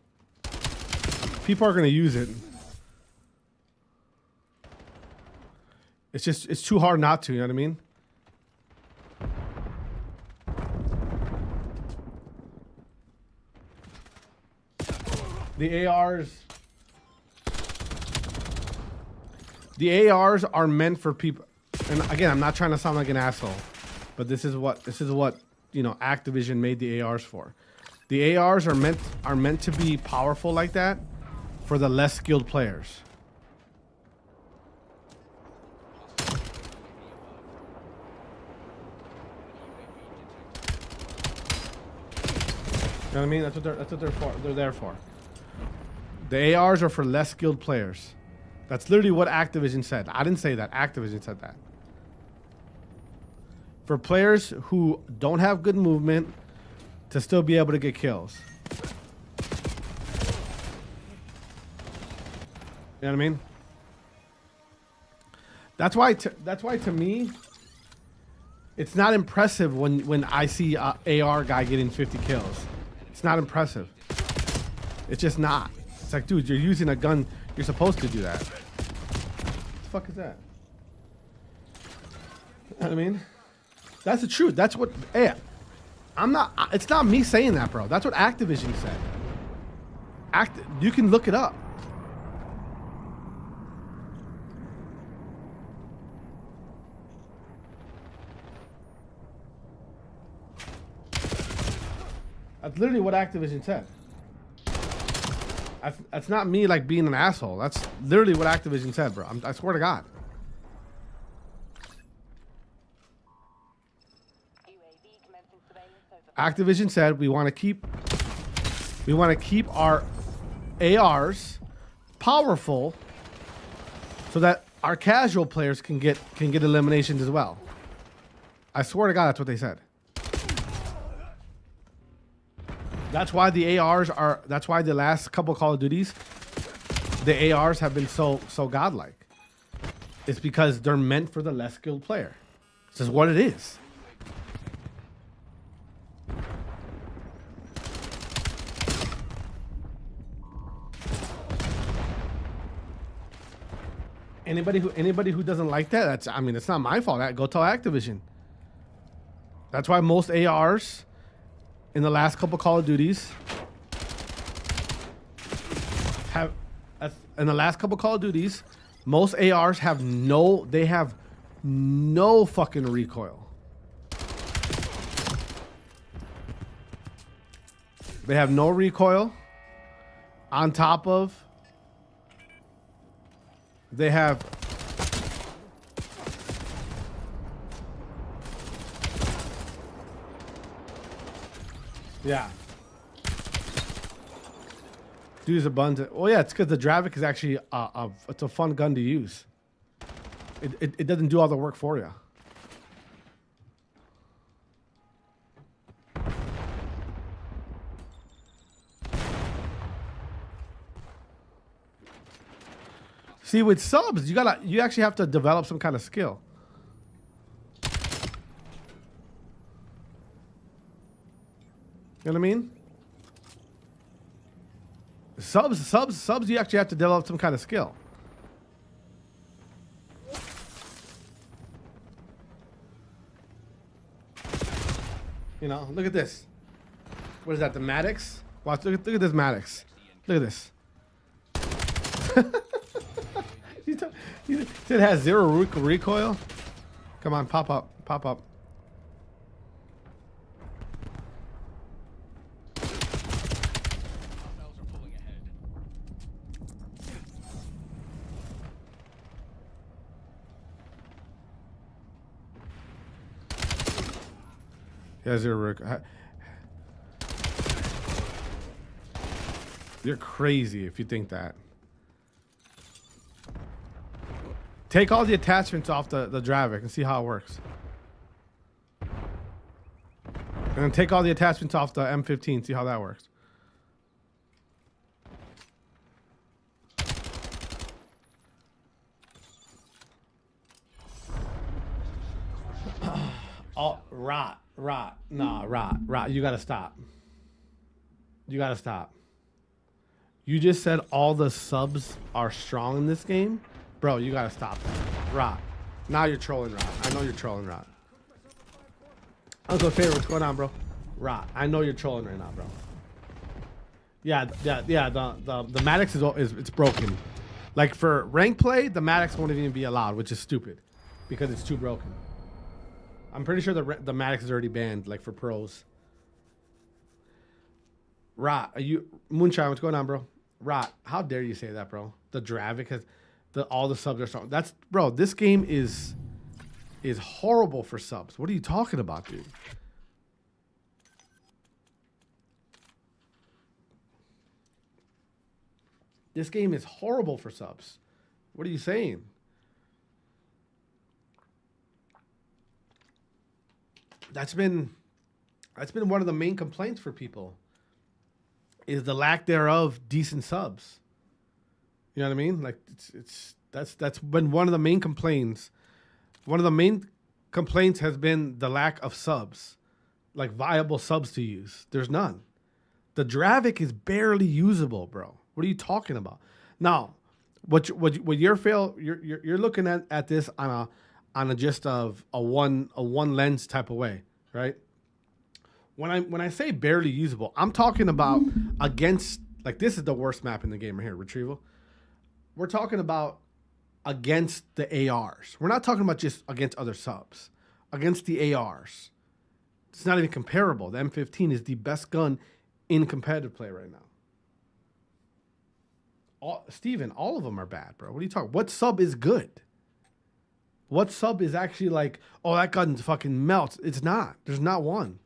people are gonna use it. It's too hard not to. You know what I mean? The ARs are meant for people. And again, I'm not trying to sound like an asshole, but this is what you know Activision made the ARs for. The ARs are meant to be powerful like that for the less skilled players. You know what I mean? That's what they're for. They're there for. The ARs are for less skilled players. That's literally what Activision said. I didn't say that. Activision said that. For players who don't have good movement to still be able to get kills. You know what I mean? That's why to me, it's not impressive when I see a AR guy getting 50 kills. It's not impressive. It's just not. It's like, dude, you're using a gun. You're supposed to do that. What the fuck is that? You know what I mean? That's the truth. That's what. Hey, I'm not. It's not me saying that, bro. That's what Activision said. You can look it up. That's literally what Activision said. That's not me like being an asshole. That's literally what Activision said, bro. I swear to God. Activision said we want to keep our ARs powerful so that our casual players can get eliminations as well. I swear to God, that's what they said. That's why the ARs are. That's why the last couple Call of Duties, the ARs have been so godlike. It's because they're meant for the less skilled player. This is what it is. Anybody who doesn't like that, that's, I mean, it's not my fault. Go tell Activision. That's why most ARs in the last couple Call of Duties have, in the last couple Call of Duties, most ARs have no fucking recoil. They have no recoil. On top of, they have yeah. Dude's abundant. Oh yeah, it's because the Drazah is actually it's a fun gun to use. It doesn't do all the work for you. See, with subs, you actually have to develop some kind of skill. You know what I mean? Subs, you actually have to develop some kind of skill. You know, look at this. What is that, the Maddox? Watch, look at this Maddox. Look at this. You said it has zero recoil? Come on, pop up, pop up. Hostiles are pulling ahead. Yeah, zero recoil. You're crazy if you think that. Take all the attachments off the Drazah and see how it works. And then take all the attachments off the M15, see how that works. Oh, rot. Nah, rot. You gotta stop. You gotta stop. You just said all the subs are strong in this game? Bro, you gotta stop that. Rot. Now you're trolling Rot. I know you're trolling Rot. Uncle Favorite, what's going on, bro? Rot. I know you're trolling right now, bro. Yeah. The Maddox is it's broken. Like for rank play, the Maddox won't even be allowed, which is stupid because it's too broken. I'm pretty sure the Maddox is already banned, like for pros. Rot, are you Moonshine? What's going on, bro? Rot, how dare you say that, bro? The Drazah has all the subs are strong. That's, bro. This game is horrible for subs. What are you talking about, dude? This game is horrible for subs. What are you saying? That's been one of the main complaints for people. Is the lack thereof decent subs. You know what I mean? Like that's been one of the main complaints. One of the main complaints has been the lack of subs, like viable subs to use. There's none. The Drazah is barely usable, bro. What are you talking about? Now, what you're looking at this on a just of a one lens type of way, right? When I say barely usable, I'm talking about against, like, this is the worst map in the game right here, Retrieval. We're talking about against the ARs. We're not talking about just against other subs. Against the ARs. It's not even comparable. The M15 is the best gun in competitive play right now. Steven, all of them are bad, bro. What are you talking? What sub is good? What sub is actually like, oh, that gun fucking melts? It's not. There's not one.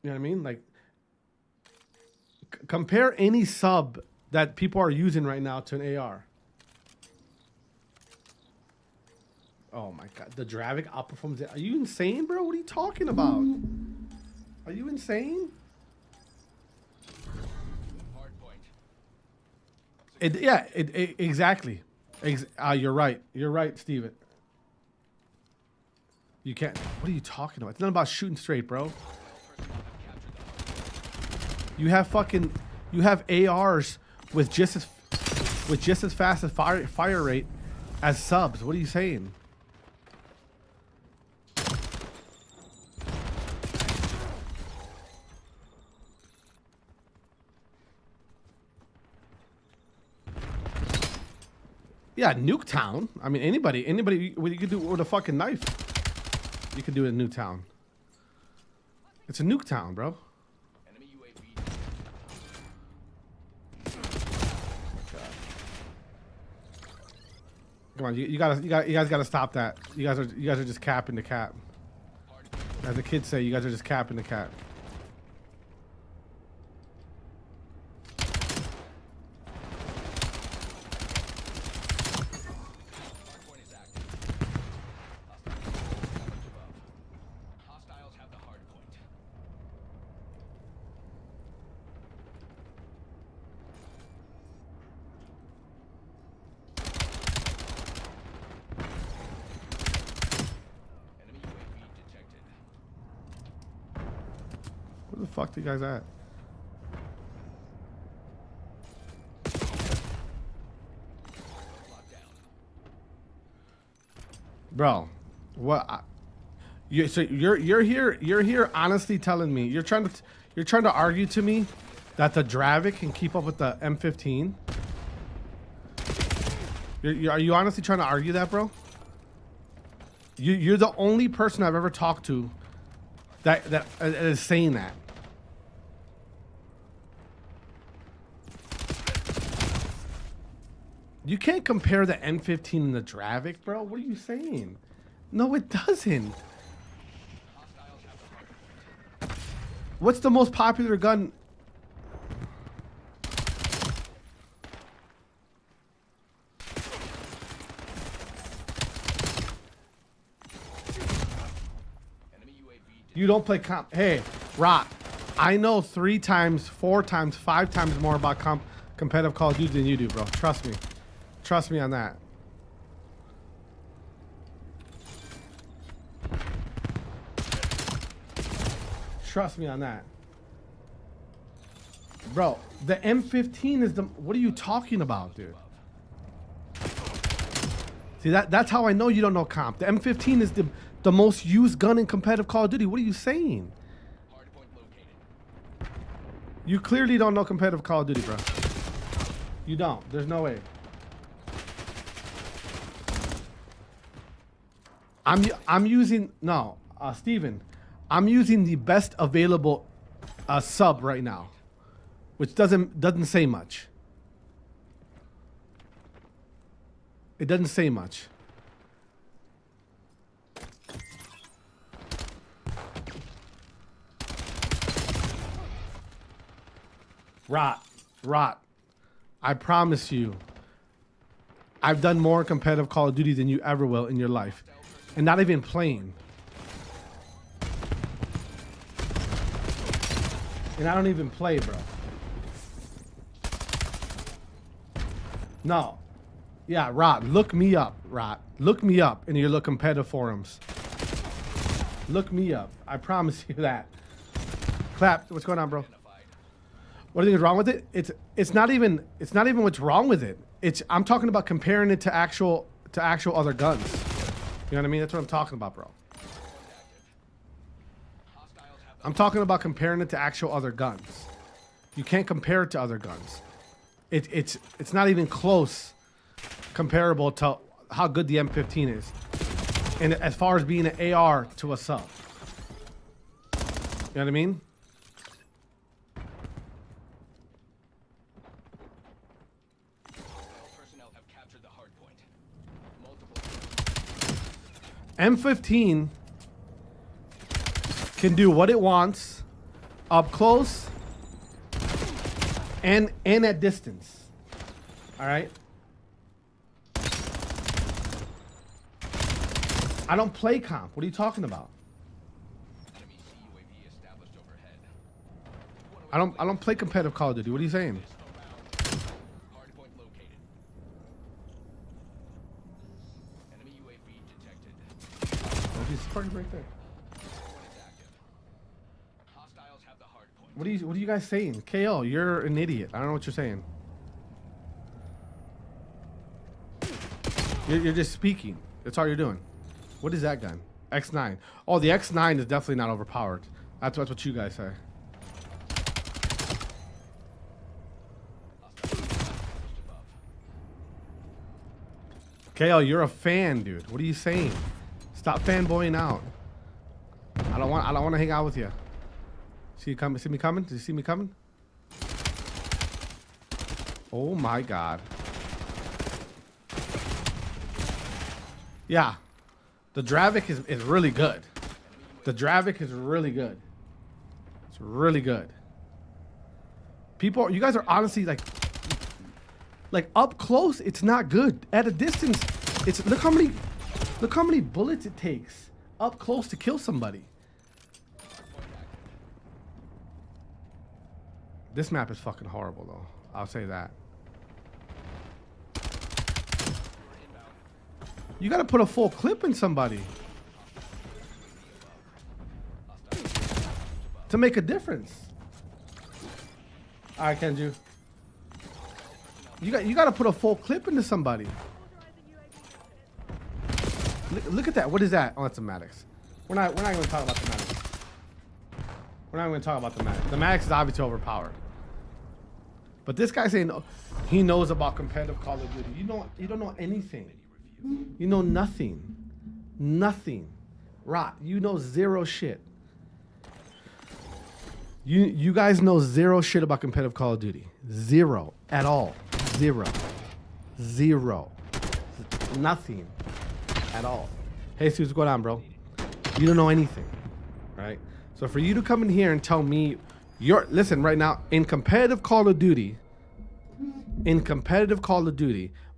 You know what I mean? Like, compare any sub that people are using right now to an AR. Oh my god, the Drazah outperforms it. Are you insane, bro? What are you talking about? Are you insane? Hard point. Exactly. You're right. You're right, Steven. You can't. What are you talking about? It's not about shooting straight, bro. You have ARs with just as fast a fire rate as subs. What are you saying? Yeah, Nuketown. I mean, anybody, what you could do with a fucking knife, you could do it in Nuketown. It's a Nuketown, bro. Enemy UAV. Come on, you guys gotta stop that. You guys are just capping the cap. As the kids say, you guys are just capping the cap. Hardpoint is active. Hostiles have the hardpoint. Enemy UAV detected. Where the fuck are you guys at? Locked down. Bro, what? You're here honestly telling me you're trying to argue to me that the Drazah can keep up with the M15. Are you honestly trying to argue that, bro? You're the only person I've ever talked to that is saying that. You can't compare the M15 and the Drazah, bro. What are you saying? No, it doesn't. What's the most popular gun? Enemy UAV You don't play comp. Hey, Rot. I know 3 times, 4 times, 5 times more about competitive Call of Duty than you do, bro. Trust me. Trust me on that. Trust me on that. Bro, the M15 is the... What are you talking about, dude? See, that's how I know you don't know comp. The M15 is the most used gun in competitive Call of Duty. What are you saying? hardpoint located. You clearly don't know competitive Call of Duty, bro. You don't. There's no way. I'm using... No, Steven. I'm using the best available sub right now, which doesn't say much. It doesn't say much. Rot. I promise you, I've done more competitive Call of Duty than you ever will in your life, and not even playing. And I don't even play, bro. No. Yeah, Rot, look me up, Rot. Look me up in your little competitive forums. Look me up. I promise you that. Clap. What's going on, bro? What do you think is wrong with it? It's not even what's wrong with it. I'm talking about comparing it to actual other guns. You know what I mean? That's what I'm talking about, bro. I'm talking about comparing it to actual other guns. You can't compare it to other guns. It's not even close comparable to how good the M15 is. And as far as being an AR to a sub. know what I mean? Personnel have captured the hard point. Multiple M15 can do what it wants up close and at distance. All right? I don't play comp. What are you talking about? enemy CUAV established overhead. I don't play competitive Call of Duty. What are you saying? Hard point located. Enemy UAV detected. Oh, he's fucking right there. Point is active. Hostiles have the hard point. What are you guys saying? KO, you're an idiot. I don't know what you're saying. You're just speaking. That's all you're doing. What is that gun? X9. Oh, the X9 is definitely not overpowered. That's what you guys say. KO, you're a fan, dude. What are you saying? Stop fanboying out. I don't want to hang out with you. See you coming? See me coming? Did you see me coming? Oh my god. Yeah. The Dravik is really good. The Dravik is really good. It's really good. People, you guys are honestly like up close, it's not good. At a distance, it's look how many bullets it takes up close to kill somebody. This map is fucking horrible though. I'll say that. You gotta put a full clip in somebody to make a difference. All right, Kenju. You gotta put a full clip into somebody. Look at that. What is that? Oh, that's a Maddox. We're not going to talk about the Maddox. We're not going to talk about the Maddox. The Maddox is obviously overpowered. But this guy's saying he knows about competitive Call of Duty. You don't know anything. You know nothing. Nothing. Rot. You know zero shit. You guys know zero shit about competitive Call of Duty. Zero. At all. Zero. Zero. Nothing. At all. Hey, Stu, what's going on, bro? You don't know anything. Right? So for you to come in here and tell me listen, right now, in competitive Call of Duty,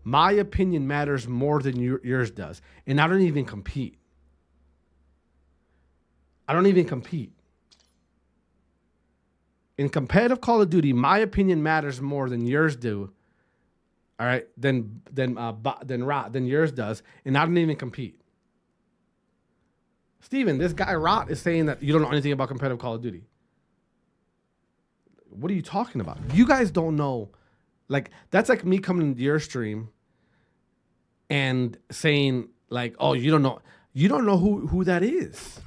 my opinion matters more than yours does. And I don't even compete. In competitive Call of Duty, my opinion matters more than yours do. All right, than yours does, and I don't even compete. Steven, this guy Rot is saying that you don't know anything about competitive Call of Duty. What are you talking about? You guys don't know. Like, that's like me coming into your stream and saying, like, oh, you don't know who that is.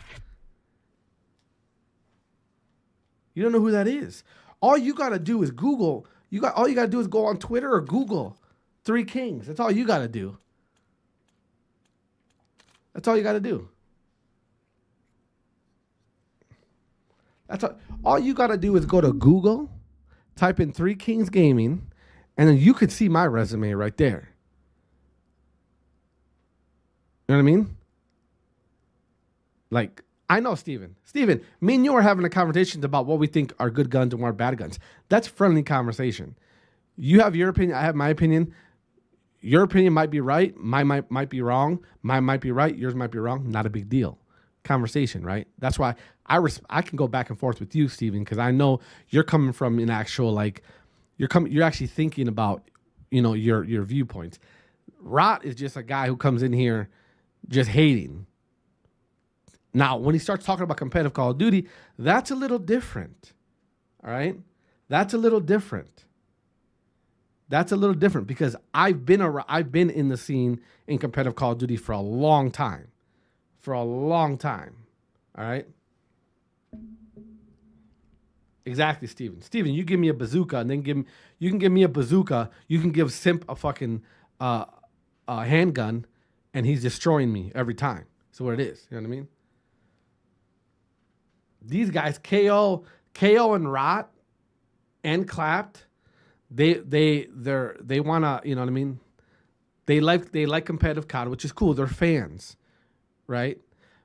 You don't know who that is. All you gotta do is Google. All you gotta do is go on Twitter or Google Three Kings. That's all you gotta do. That's all you gotta do. That's all you gotta do is go to Google, type in Three Kings Gaming, and then you could see my resume right there. You know what I mean? Like, I know Steven. Steven, me and you are having a conversation about what we think are good guns and what are bad guns. That's friendly conversation. You have your opinion. I have my opinion. Your opinion might be right. Mine might be wrong. Mine might be right. Yours might be wrong. Not a big deal. Conversation, right? That's why I can go back and forth with you, Steven, because I know you're coming from an actual, like, you're actually thinking about, your viewpoints. Rot is just a guy who comes in here just hating. Now, when he starts talking about competitive Call of Duty, that's a little different. All right? That's a little different. Because I've been in the scene in competitive Call of Duty for a long time. All right? Exactly, Steven. Steven, you give me a bazooka and then you can give me a bazooka. You can give Simp a fucking handgun and he's destroying me every time. That's what it is. You know what I mean? these guys, KO and Rot and Clapped, they wanna, you know what I mean? They like competitive COD, which is cool. They're fans, right?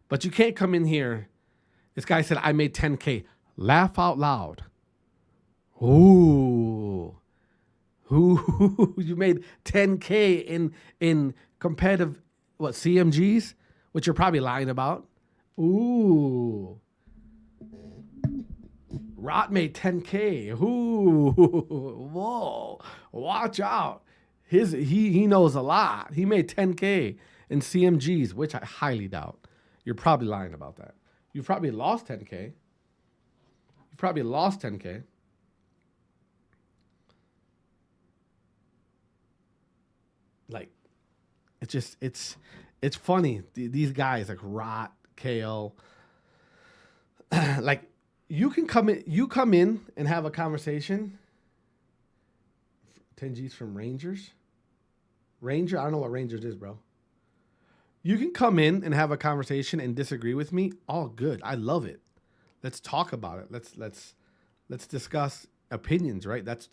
But you can't come in here. This guy said, I made 10K. Laugh out loud. Ooh. You made 10K in competitive, what, CMGs? Which you're probably lying about. Ooh. Rot made 10K. Ooh. Whoa. Watch out. He knows a lot. He made 10K in CMGs, which I highly doubt. You're probably lying about that. You probably lost 10K. You probably lost 10K. Like, it's funny. These guys like Rot, KO. Like, you come in and have a conversation. 10 G's from Rangers. Ranger, I don't know what Rangers is, bro. You can come in and have a conversation and disagree with me. All good. I love it. Let's talk about it. Let's discuss opinions, right? That's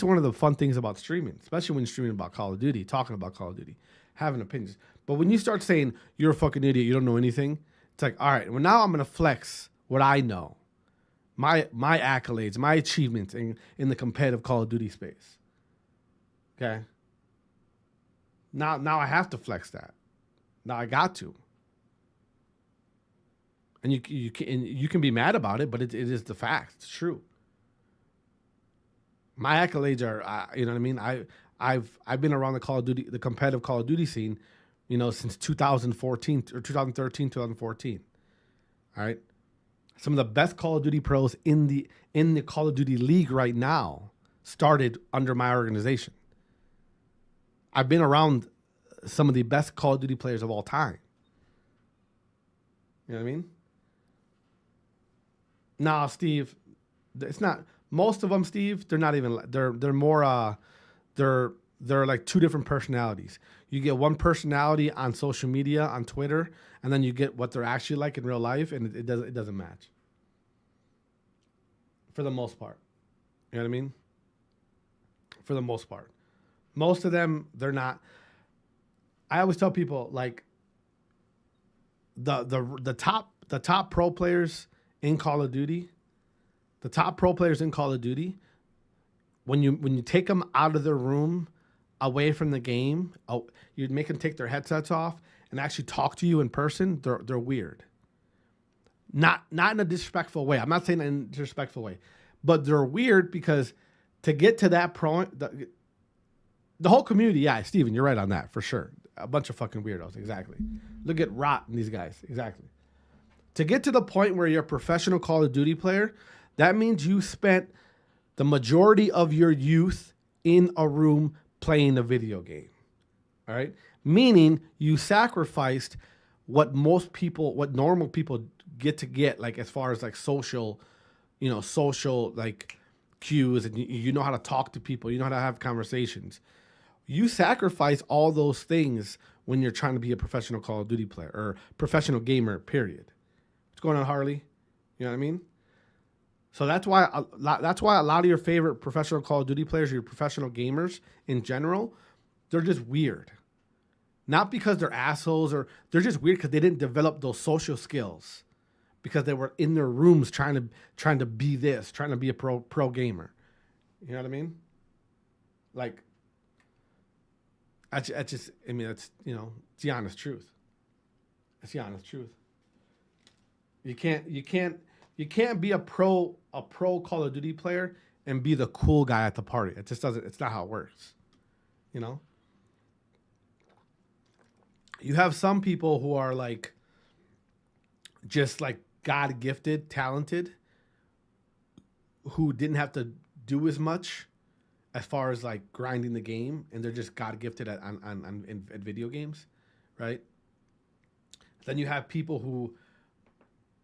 one of the fun things about streaming, especially when you're streaming about Call of Duty, talking about Call of Duty, having opinions. But when you start saying you're a fucking idiot, you don't know anything, it's like, all right, well, now I'm gonna flex what I know, my accolades, my achievements in the competitive Call of Duty space. Okay. Now I have to flex that. Now I got to. And you can be mad about it, but it is the fact. It's true. My accolades are, you know what I mean? I've been around the Call of Duty, the competitive Call of Duty scene, you know, since 2014 or 2013, 2014. All right. Some of the best Call of Duty pros in the Call of Duty league right now started under my organization. I've been around some of the best Call of Duty players of all time. You know what I mean? Nah, Steve, it's not. Most of them, Steve, they're not even. They're more. They're like two different personalities. You get one personality on social media, on Twitter, and then you get what they're actually like in real life, and it doesn't match. For the most part, you know what I mean? For the most part, most of them, they're not. I always tell people, like, the top pro players in Call of Duty, when you take them out of their room, away from the game, you make them take their headsets off and actually talk to you in person, they're weird. Not in a disrespectful way. I'm not saying in a disrespectful way, but they're weird because to get to that point, the whole community, yeah, Steven, you're right on that for sure. A bunch of fucking weirdos, exactly. Look at Rot and these guys, exactly. To get to the point where you're a professional Call of Duty player, that means you spent the majority of your youth in a room playing a video game. All right? Meaning you sacrificed what normal people get, like as far as like social like cues, and you know how to talk to people, you know how to have conversations. You sacrifice all those things when you're trying to be a professional Call of Duty player or professional gamer, period. What's going on, Harley? You know what I mean? So that's why a lot of your favorite professional Call of Duty players, your professional gamers in general, they're just weird. Not because they're assholes, or they're just weird because they didn't develop those social skills because they were in their rooms trying to be this, trying to be a pro gamer. You know what I mean? Like, I mean, that's, you know, it's the honest truth. It's the honest truth. You can't be a pro Call of Duty player and be the cool guy at the party. It just doesn't. It's not how it works. You know. You have some people who are like, just like God gifted, talented, who didn't have to do as much as far as like grinding the game, and they're just God gifted at video games, right? Then you have people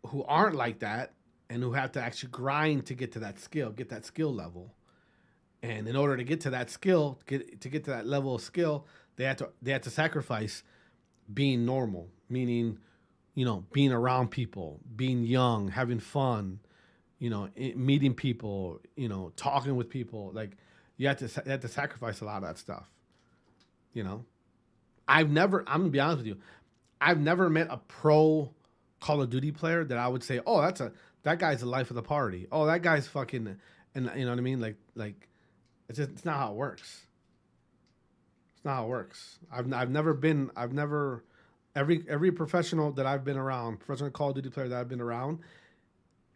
who aren't like that and who have to actually grind to get to that skill, get that skill level. And in order to get to that skill, get to that level of skill, they had to sacrifice being normal, meaning being around people, being young, having fun, meeting people, talking with people. Like you have to sacrifice a lot of that stuff. I'm gonna be honest with you, I've never met a pro Call of Duty player that I would say, oh, that guy's the life of the party. Oh, that guy's fucking, and you know what I mean? Like it's not how it works. It's not how it works. Every professional that I've been around, professional Call of Duty player that I've been around,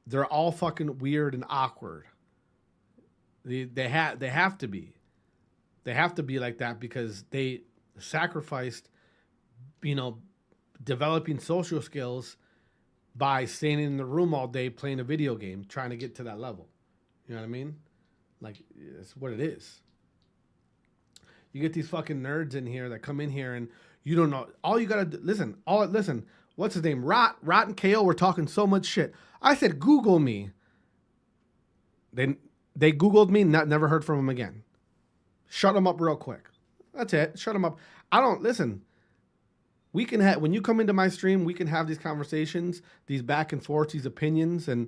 they're all fucking weird and awkward. They have to be. They have to be like that because they sacrificed, developing social skills by staying in the room all day playing a video game, trying to get to that level. You know what I mean? Like, it's what it is. You get these fucking nerds in here that come in here and you don't know. All you gotta do, listen. What's his name? Rot and KO were talking so much shit. I said, Google me. They Googled me, never heard from him again. Shut him up real quick. That's it. Shut him up. I don't listen. We can have, when you come into my stream, we can have these conversations, these back and forth, these opinions. And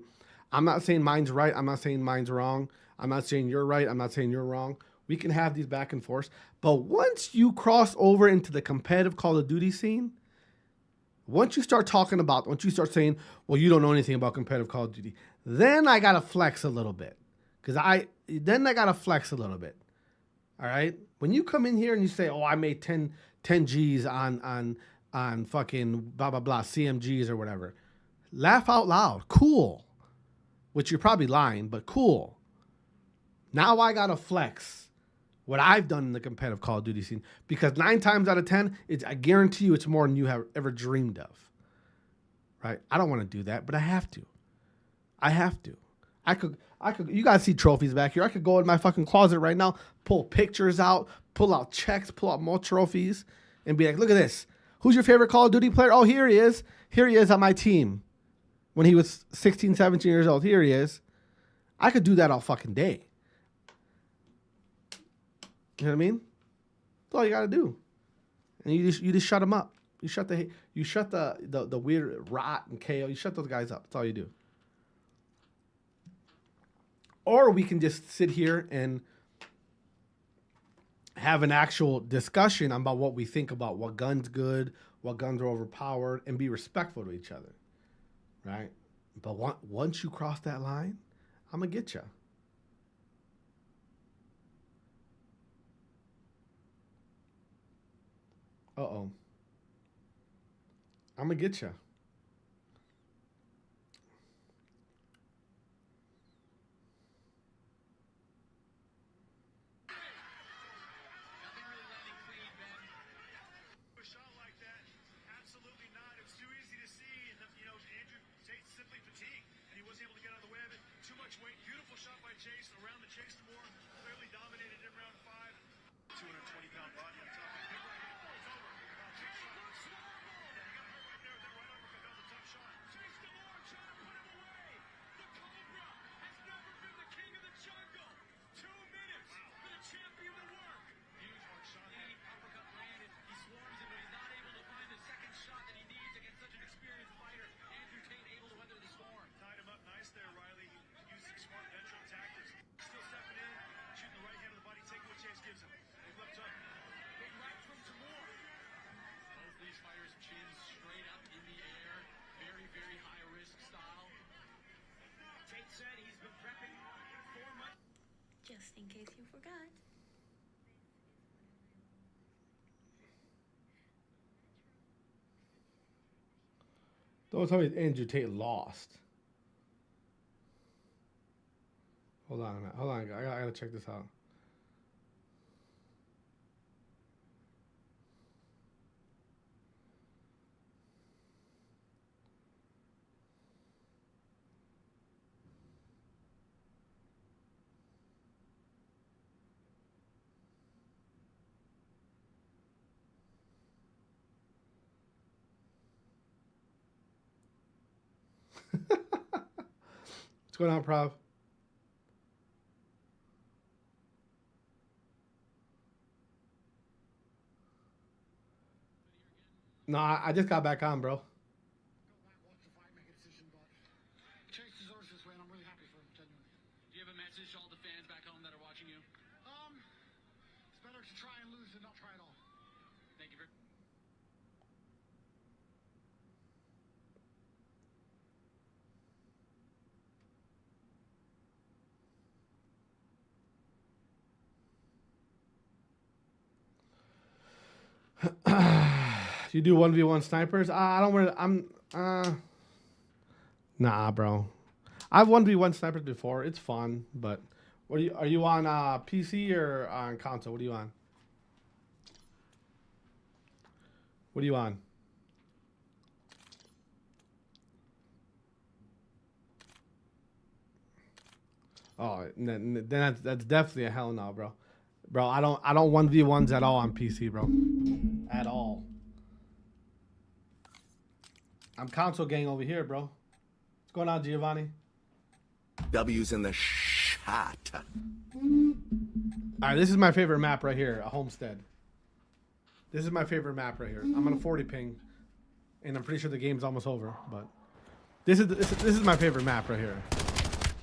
I'm not saying mine's right. I'm not saying mine's wrong. I'm not saying you're right. I'm not saying you're wrong. We can have these back and forths. But once you cross over into the competitive Call of Duty scene, once you start saying, well, you don't know anything about competitive Call of Duty, then I got to flex a little bit. I got to flex a little bit. All right? When you come in here and you say, oh, I made 10 G's on fucking blah, blah, blah, CMGs or whatever, laugh out loud. Cool. Which you're probably lying, but cool. Now I got to flex what I've done in the competitive Call of Duty scene, because 9 times out of 10, I guarantee you it's more than you have ever dreamed of. Right? I don't want to do that, but I have to. I could, you guys see trophies back here. I could go in my fucking closet right now, pull pictures out, pull out checks, pull out more trophies, and be like, look at this. Who's your favorite Call of Duty player? Oh, here he is. Here he is on my team. When he was 16, 17 years old. Here he is. I could do that all fucking day. You know what I mean? That's all you gotta do. And you just shut them up. You shut the weird Rot and KO. You shut those guys up. That's all you do. Or we can just sit here and have an actual discussion about what we think about what guns good, what guns are overpowered, and be respectful to each other, right? But once you cross that line, I'm gonna get you. Uh-oh. I'm gonna get you. Just in case you forgot. Don't tell me Andrew Tate lost. Hold on a minute. Hold on. I gotta check this out. What's going on, Prav? No, I just got back on, bro. Do you have a message to all the fans back home that are watching you? It's better to try and lose than not try at all. Thank you very You do 1v1 snipers? I don't want to. Nah, bro. I've 1v1 snipers before. It's fun, but what are you on PC or on console? What are you on? What are you on? Oh, then that's definitely a hell no, bro. Bro, I don't 1v1s at all on PC, bro. At all. I'm console gang over here, bro. What's going on, Giovanni? W's in the shot. All right, this is my favorite map right here, a homestead. This is my favorite map right here. I'm on a 40 ping, and I'm pretty sure the game's almost over. But this is my favorite map right here.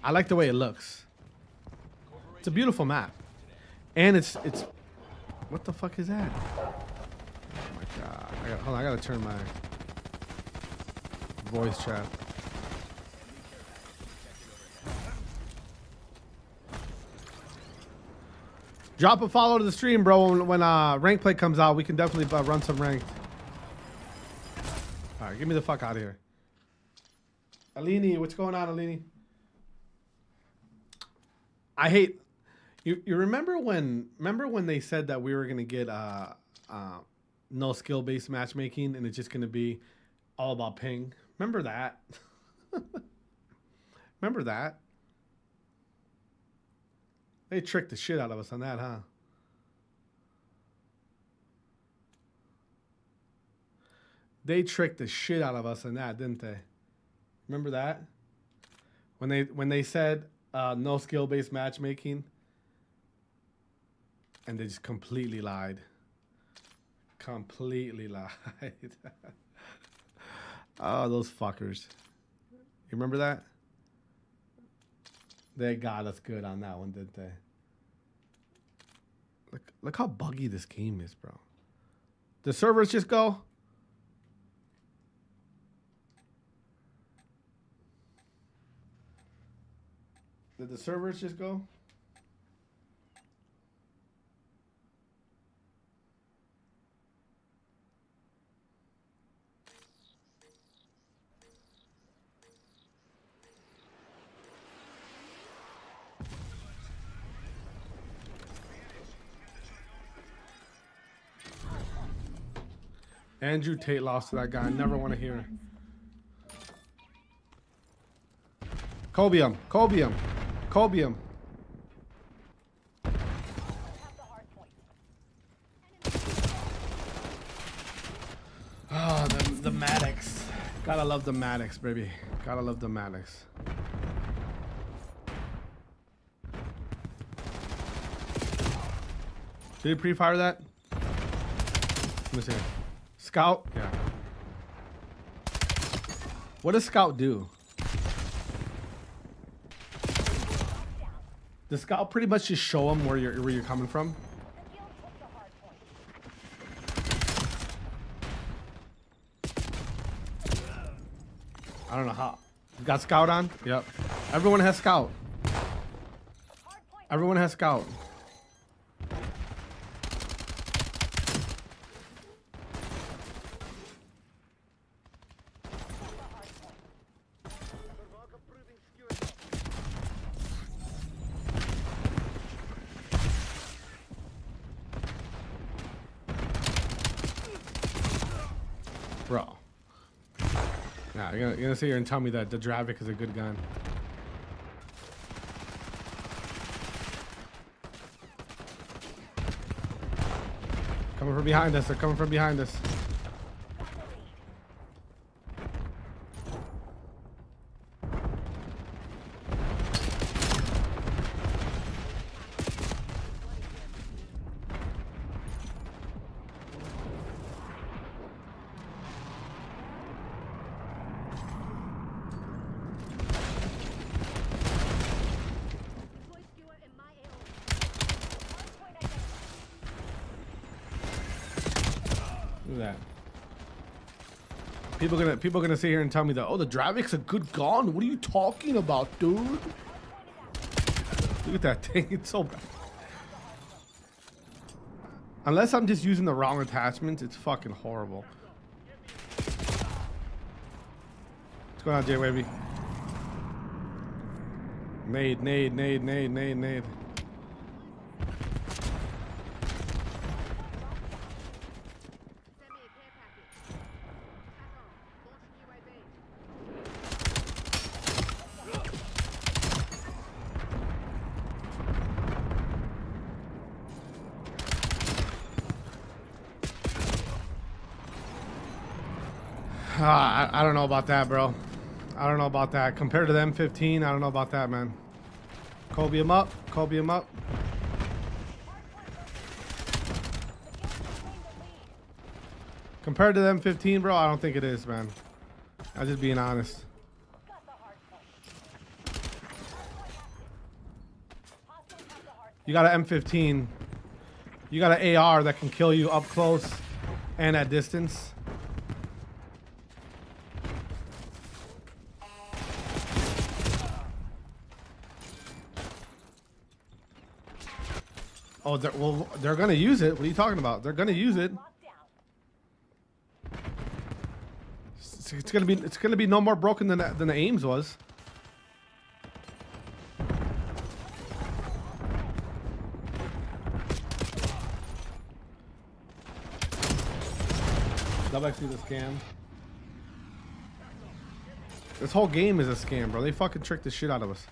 I like the way it looks. It's a beautiful map, and it's. What the fuck is that? Oh my god! Hold on, I gotta turn my voice chat. Drop a follow to the stream, bro. When rank play comes out, we can definitely run some ranked. All right, get me the fuck out of here. Alini, what's going on, Alini? I hate you. You remember when they said that we were gonna get no skill based matchmaking and it's just gonna be all about ping? Remember that? Remember that? They tricked the shit out of us on that, huh? They tricked the shit out of us on that, didn't they? Remember that? When they said no skill-based matchmaking, and they just completely lied. Completely lied. Oh, those fuckers. You remember that? They got us good on that one, didn't they? Look how buggy this game is, bro. The servers just go. Did the servers just go? Andrew Tate lost to that guy. I never want to hear. Cobium. Cobium. Cobium. Oh, the Maddox. Gotta love the Maddox, baby. Gotta love the Maddox. Did he pre-fire that? Let me see. Scout? Yeah. What does Scout do? Does Scout pretty much just show them where you're coming from? I don't know how. You got Scout on? Yep. Everyone has Scout. Everyone has Scout. Bro. Nah, you're gonna sit here and tell me that the Drazah is a good gun. Coming from behind us. They're coming from behind us. Look at that. People gonna sit here and tell me that, oh, the Dravic's a good gun. What are you talking about, dude? Look at that thing. It's so bad. Unless I'm just using the wrong attachments, it's fucking horrible. What's going on, J-Wavy? Nade. I don't know about that, bro. I don't know about that. Compared to the M15, I don't know about that, man. Kobe him up. Compared to the M15, bro, I don't think it is, man. I'm just being honest. You got an M15. You got an AR that can kill you up close and at distance. Oh, they're gonna use it. What are you talking about? They're gonna use it. It's gonna be no more broken than the Ames was. Double XP the scam. This whole game is a scam, bro. They fucking tricked the shit out of us.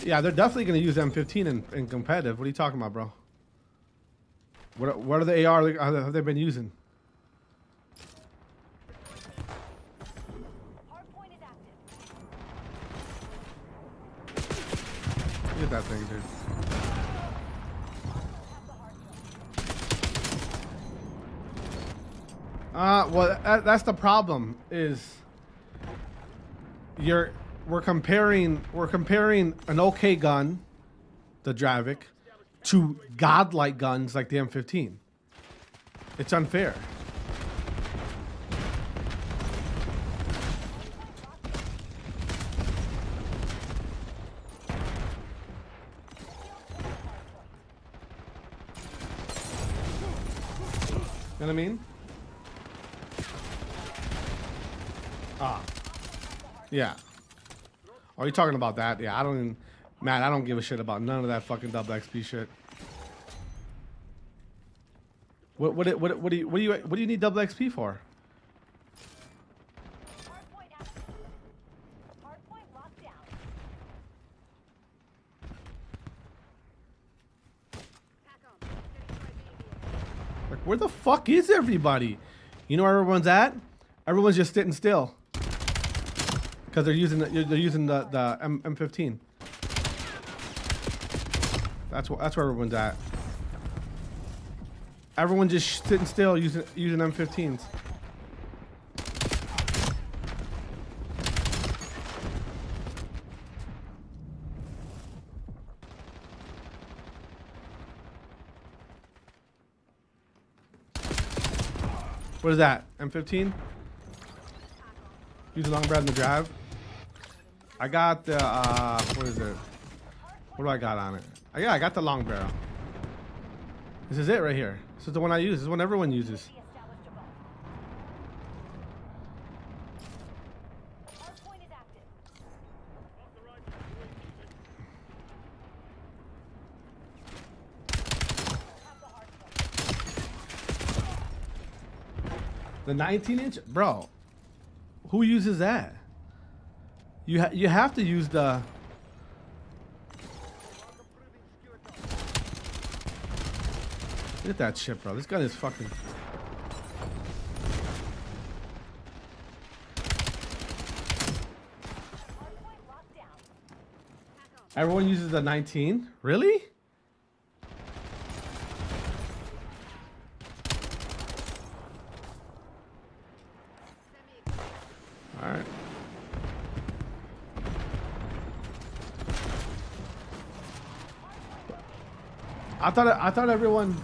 Yeah, they're definitely going to use M15 in competitive. What are you talking about, bro? What are the AR have they been using? Look at that thing, dude. Well, that's the problem. Is we're comparing an okay gun, the Dravik, to godlike guns like the M15. It's unfair. You know what I mean? Yeah. Are you talking about that? Yeah, I don't even, Matt, I don't give a shit about none of that fucking double XP shit. What do you need double XP for? Like, where the fuck is everybody? You know where everyone's at? Everyone's just sitting still. Because they're using the M15. That's where everyone's at. Everyone just sitting still using M15s. What is that? M15? Using long barrel in the drive. I got the what is it? What do I got on it? Yeah, I got the long barrel. This is it right here. This is the one I use. This is one everyone uses. The 19-inch, bro. Who uses that? You have to use the. Look at that shit, bro. This gun is fucking. Everyone uses the 19. Really? All right. I thought everyone.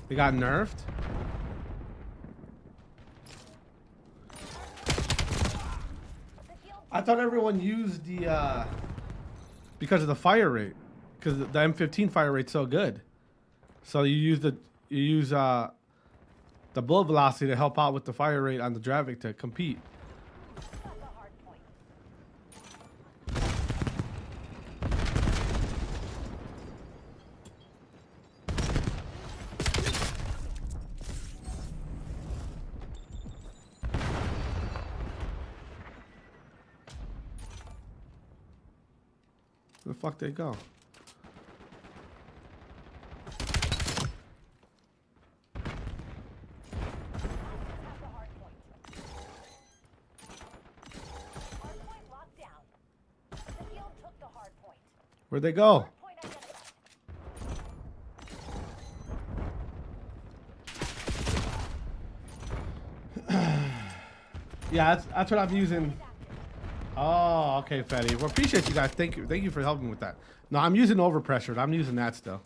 They got nerfed. I thought everyone used the because of the fire rate, because the M15 fire rate's so good. So you use the bullet velocity to help out with the fire rate on the Dravik to compete. Where the fuck they go? Where'd they go? Yeah, that's what I'm using. Oh, okay, Fetty. Well, appreciate you guys. Thank you for helping with that. No, I'm using overpressured. I'm using that still.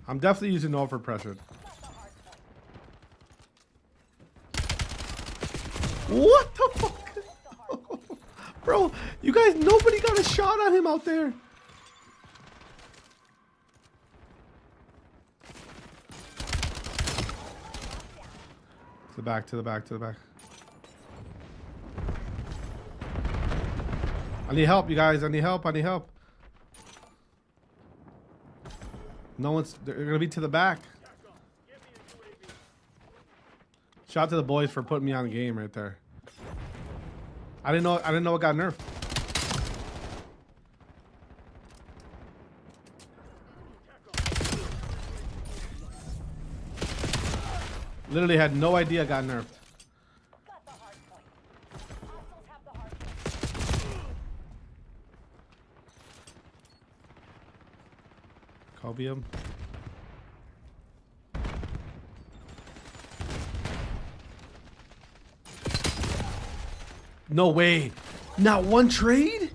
I'm definitely using overpressured. What the fuck? Bro, you guys, nobody got a shot on him out there. To the back, to the back, to the back. I need help, you guys. I need help. I need help. No one's... They're going to be to the back. Shout out to the boys for putting me on the game right there. I didn't know it got nerfed. Literally had no idea it got nerfed. Cobium. No way. Not one trade?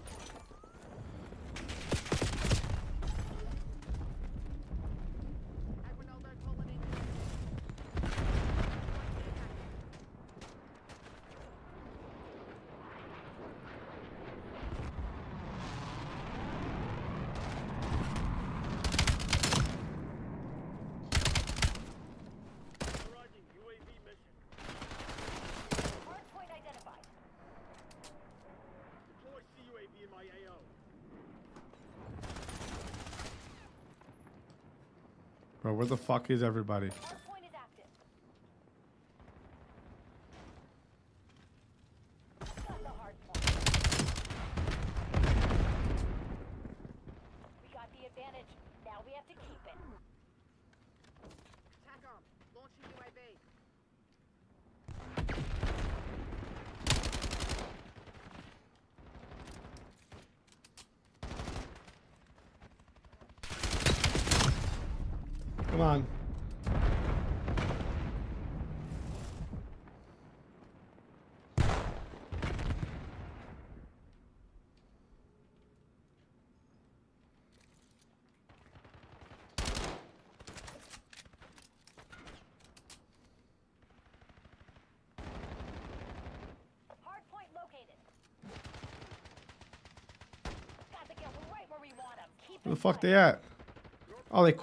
Bro, where the fuck is everybody? Come on. Hardpoint located. Got the kill right where we want him. Keep Where the fuck they at? Oh, they...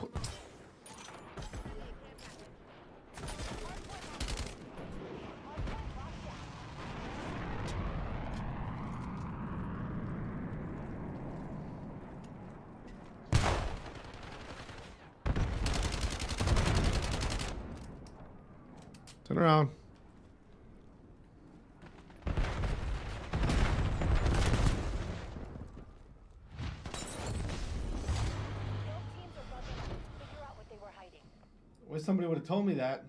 Turn around. Wish somebody would have told me that.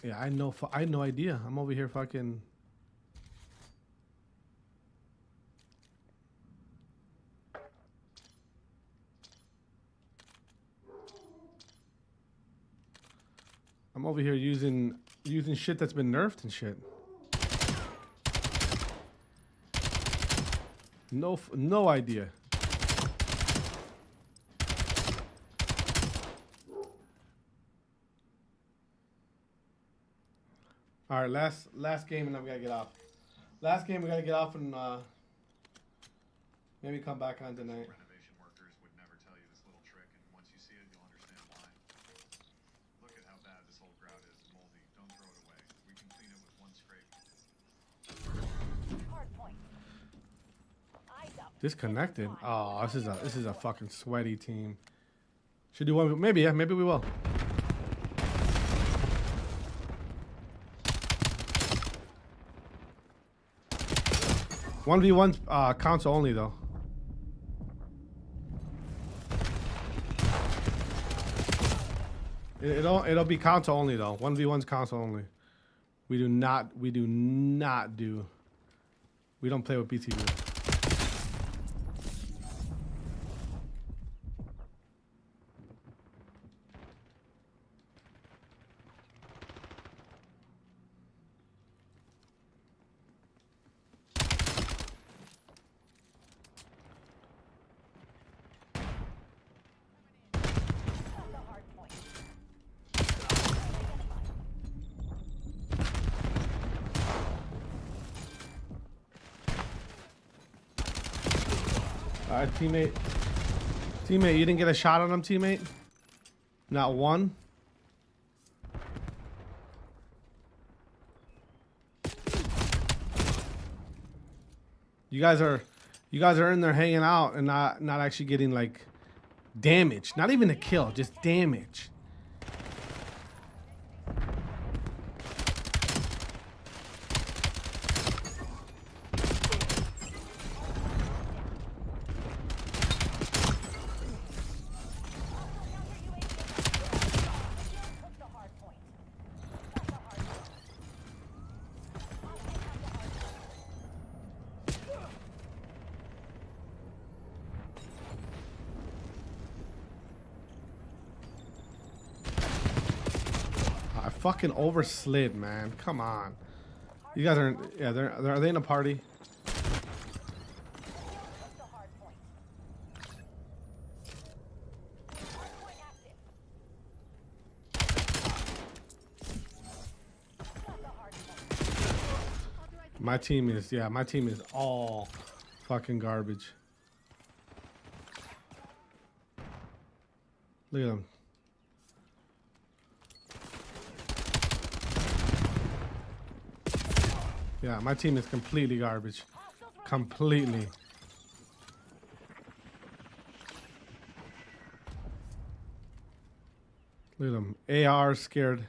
Yeah, I know. I had no idea. I'm over here fucking. I'm over here using shit that's been nerfed and shit. No idea. All right, last game, and then we gotta get off. Last game, we gotta get off and maybe come back on tonight. Renovation workers would never tell you this little trick, and once you see it, you'll understand why. Look at how bad this whole grout is. Moldy. Don't throw it away. We can clean it with one scrape. Hard point. Eyes up. Disconnected. Oh, this is a fucking sweaty team. Should do one. Maybe maybe we will. 1v1 console only though. It'll be console only though. 1v1's console only. We don't play with BTV. Teammate, you didn't get a shot on him, teammate? Not one? You guys are in there hanging out and not actually getting like damage. Not even a kill, just damage. Fucking overslid, man. Come on. You guys are, yeah, are they in a party? My team is all fucking garbage. Look at them. Yeah, my team is completely garbage. Completely. Look at them. AR scared.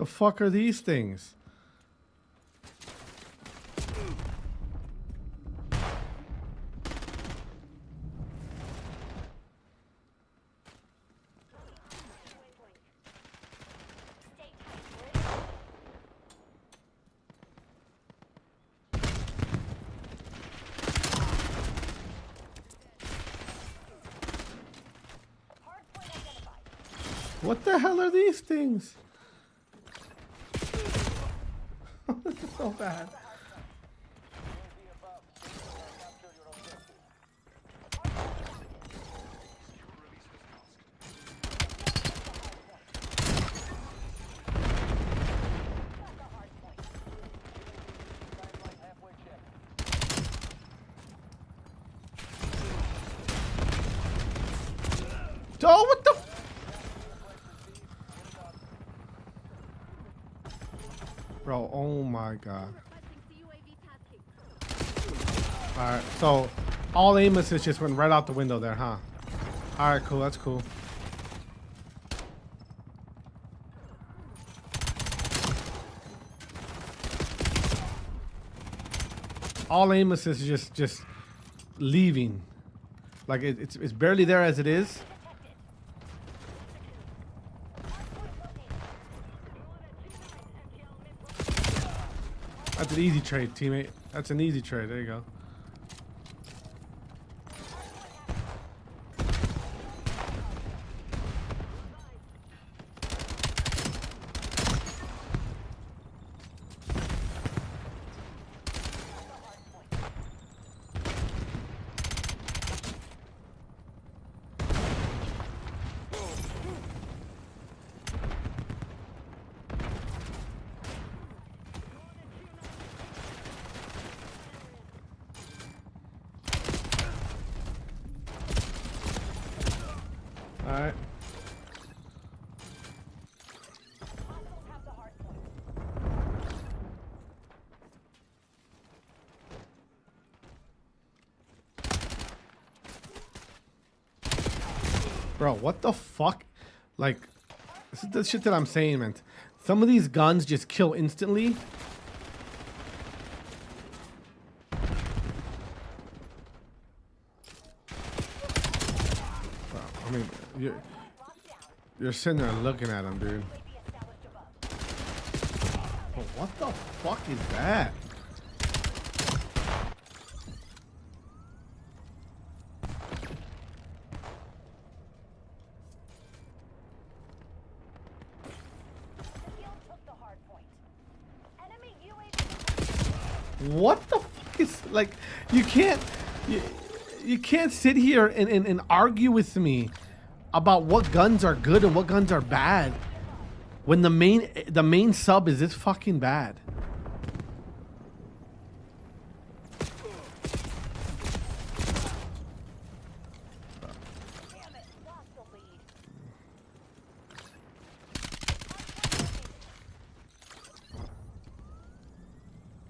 The fuck are these things? What the hell are these things? This is so bad. Oh, what the? Bro, oh my god. Alright, so all aim assist just went right out the window there, huh? Alright, cool, that's cool. All aim assist is just leaving. Like it's barely there as it is. That's an easy trade, teammate. That's an easy trade. There you go. Alright. Bro, what the fuck? Like, this is the shit that I'm saying, man. Some of these guns just kill instantly. I mean, you're sitting there looking at him, dude. But what the fuck is that? What the fuck is, like, you can't sit here and argue with me about what guns are good and what guns are bad when the main sub is this fucking bad.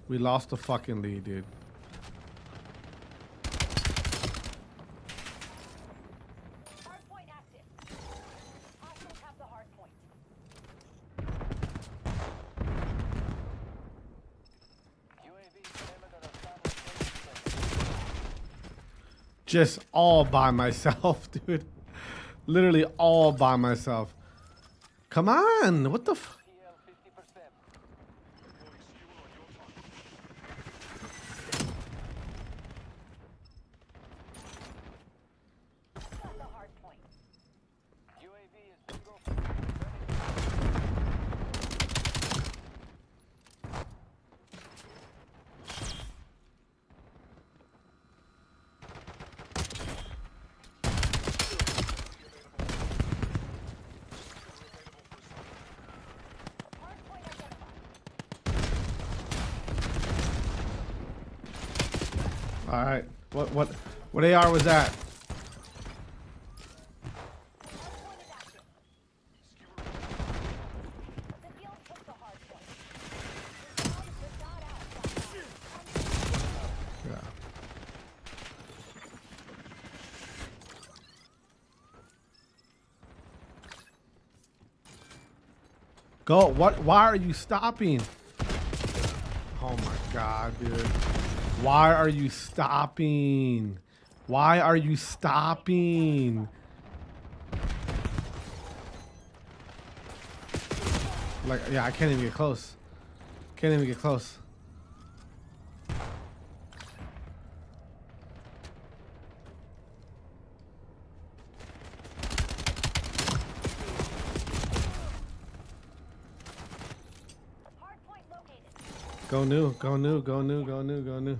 We lost the fucking lead, dude. Hardpoint active. Hostiles have the hardpoint. Just all by myself, dude. Literally all by myself. Come on, what the f- All right, what AR was that? Yeah. Go. What? Why are you stopping? Oh my god, dude. Why are you stopping? Why are you stopping? Like, yeah, I can't even get close. Can't even get close. Hardpoint located. Go new, go new, go new, go new, go new.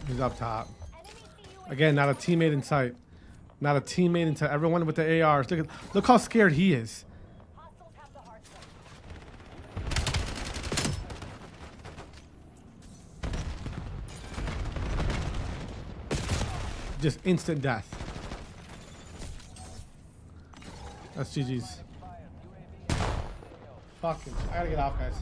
He's up top. Enemy CU Again, not a teammate in sight. Not a teammate in sight. Everyone with the ARs. Look how scared he is. hostiles have the hardpoint. Just instant death. That's GG's. Fucking. I gotta get off, guys.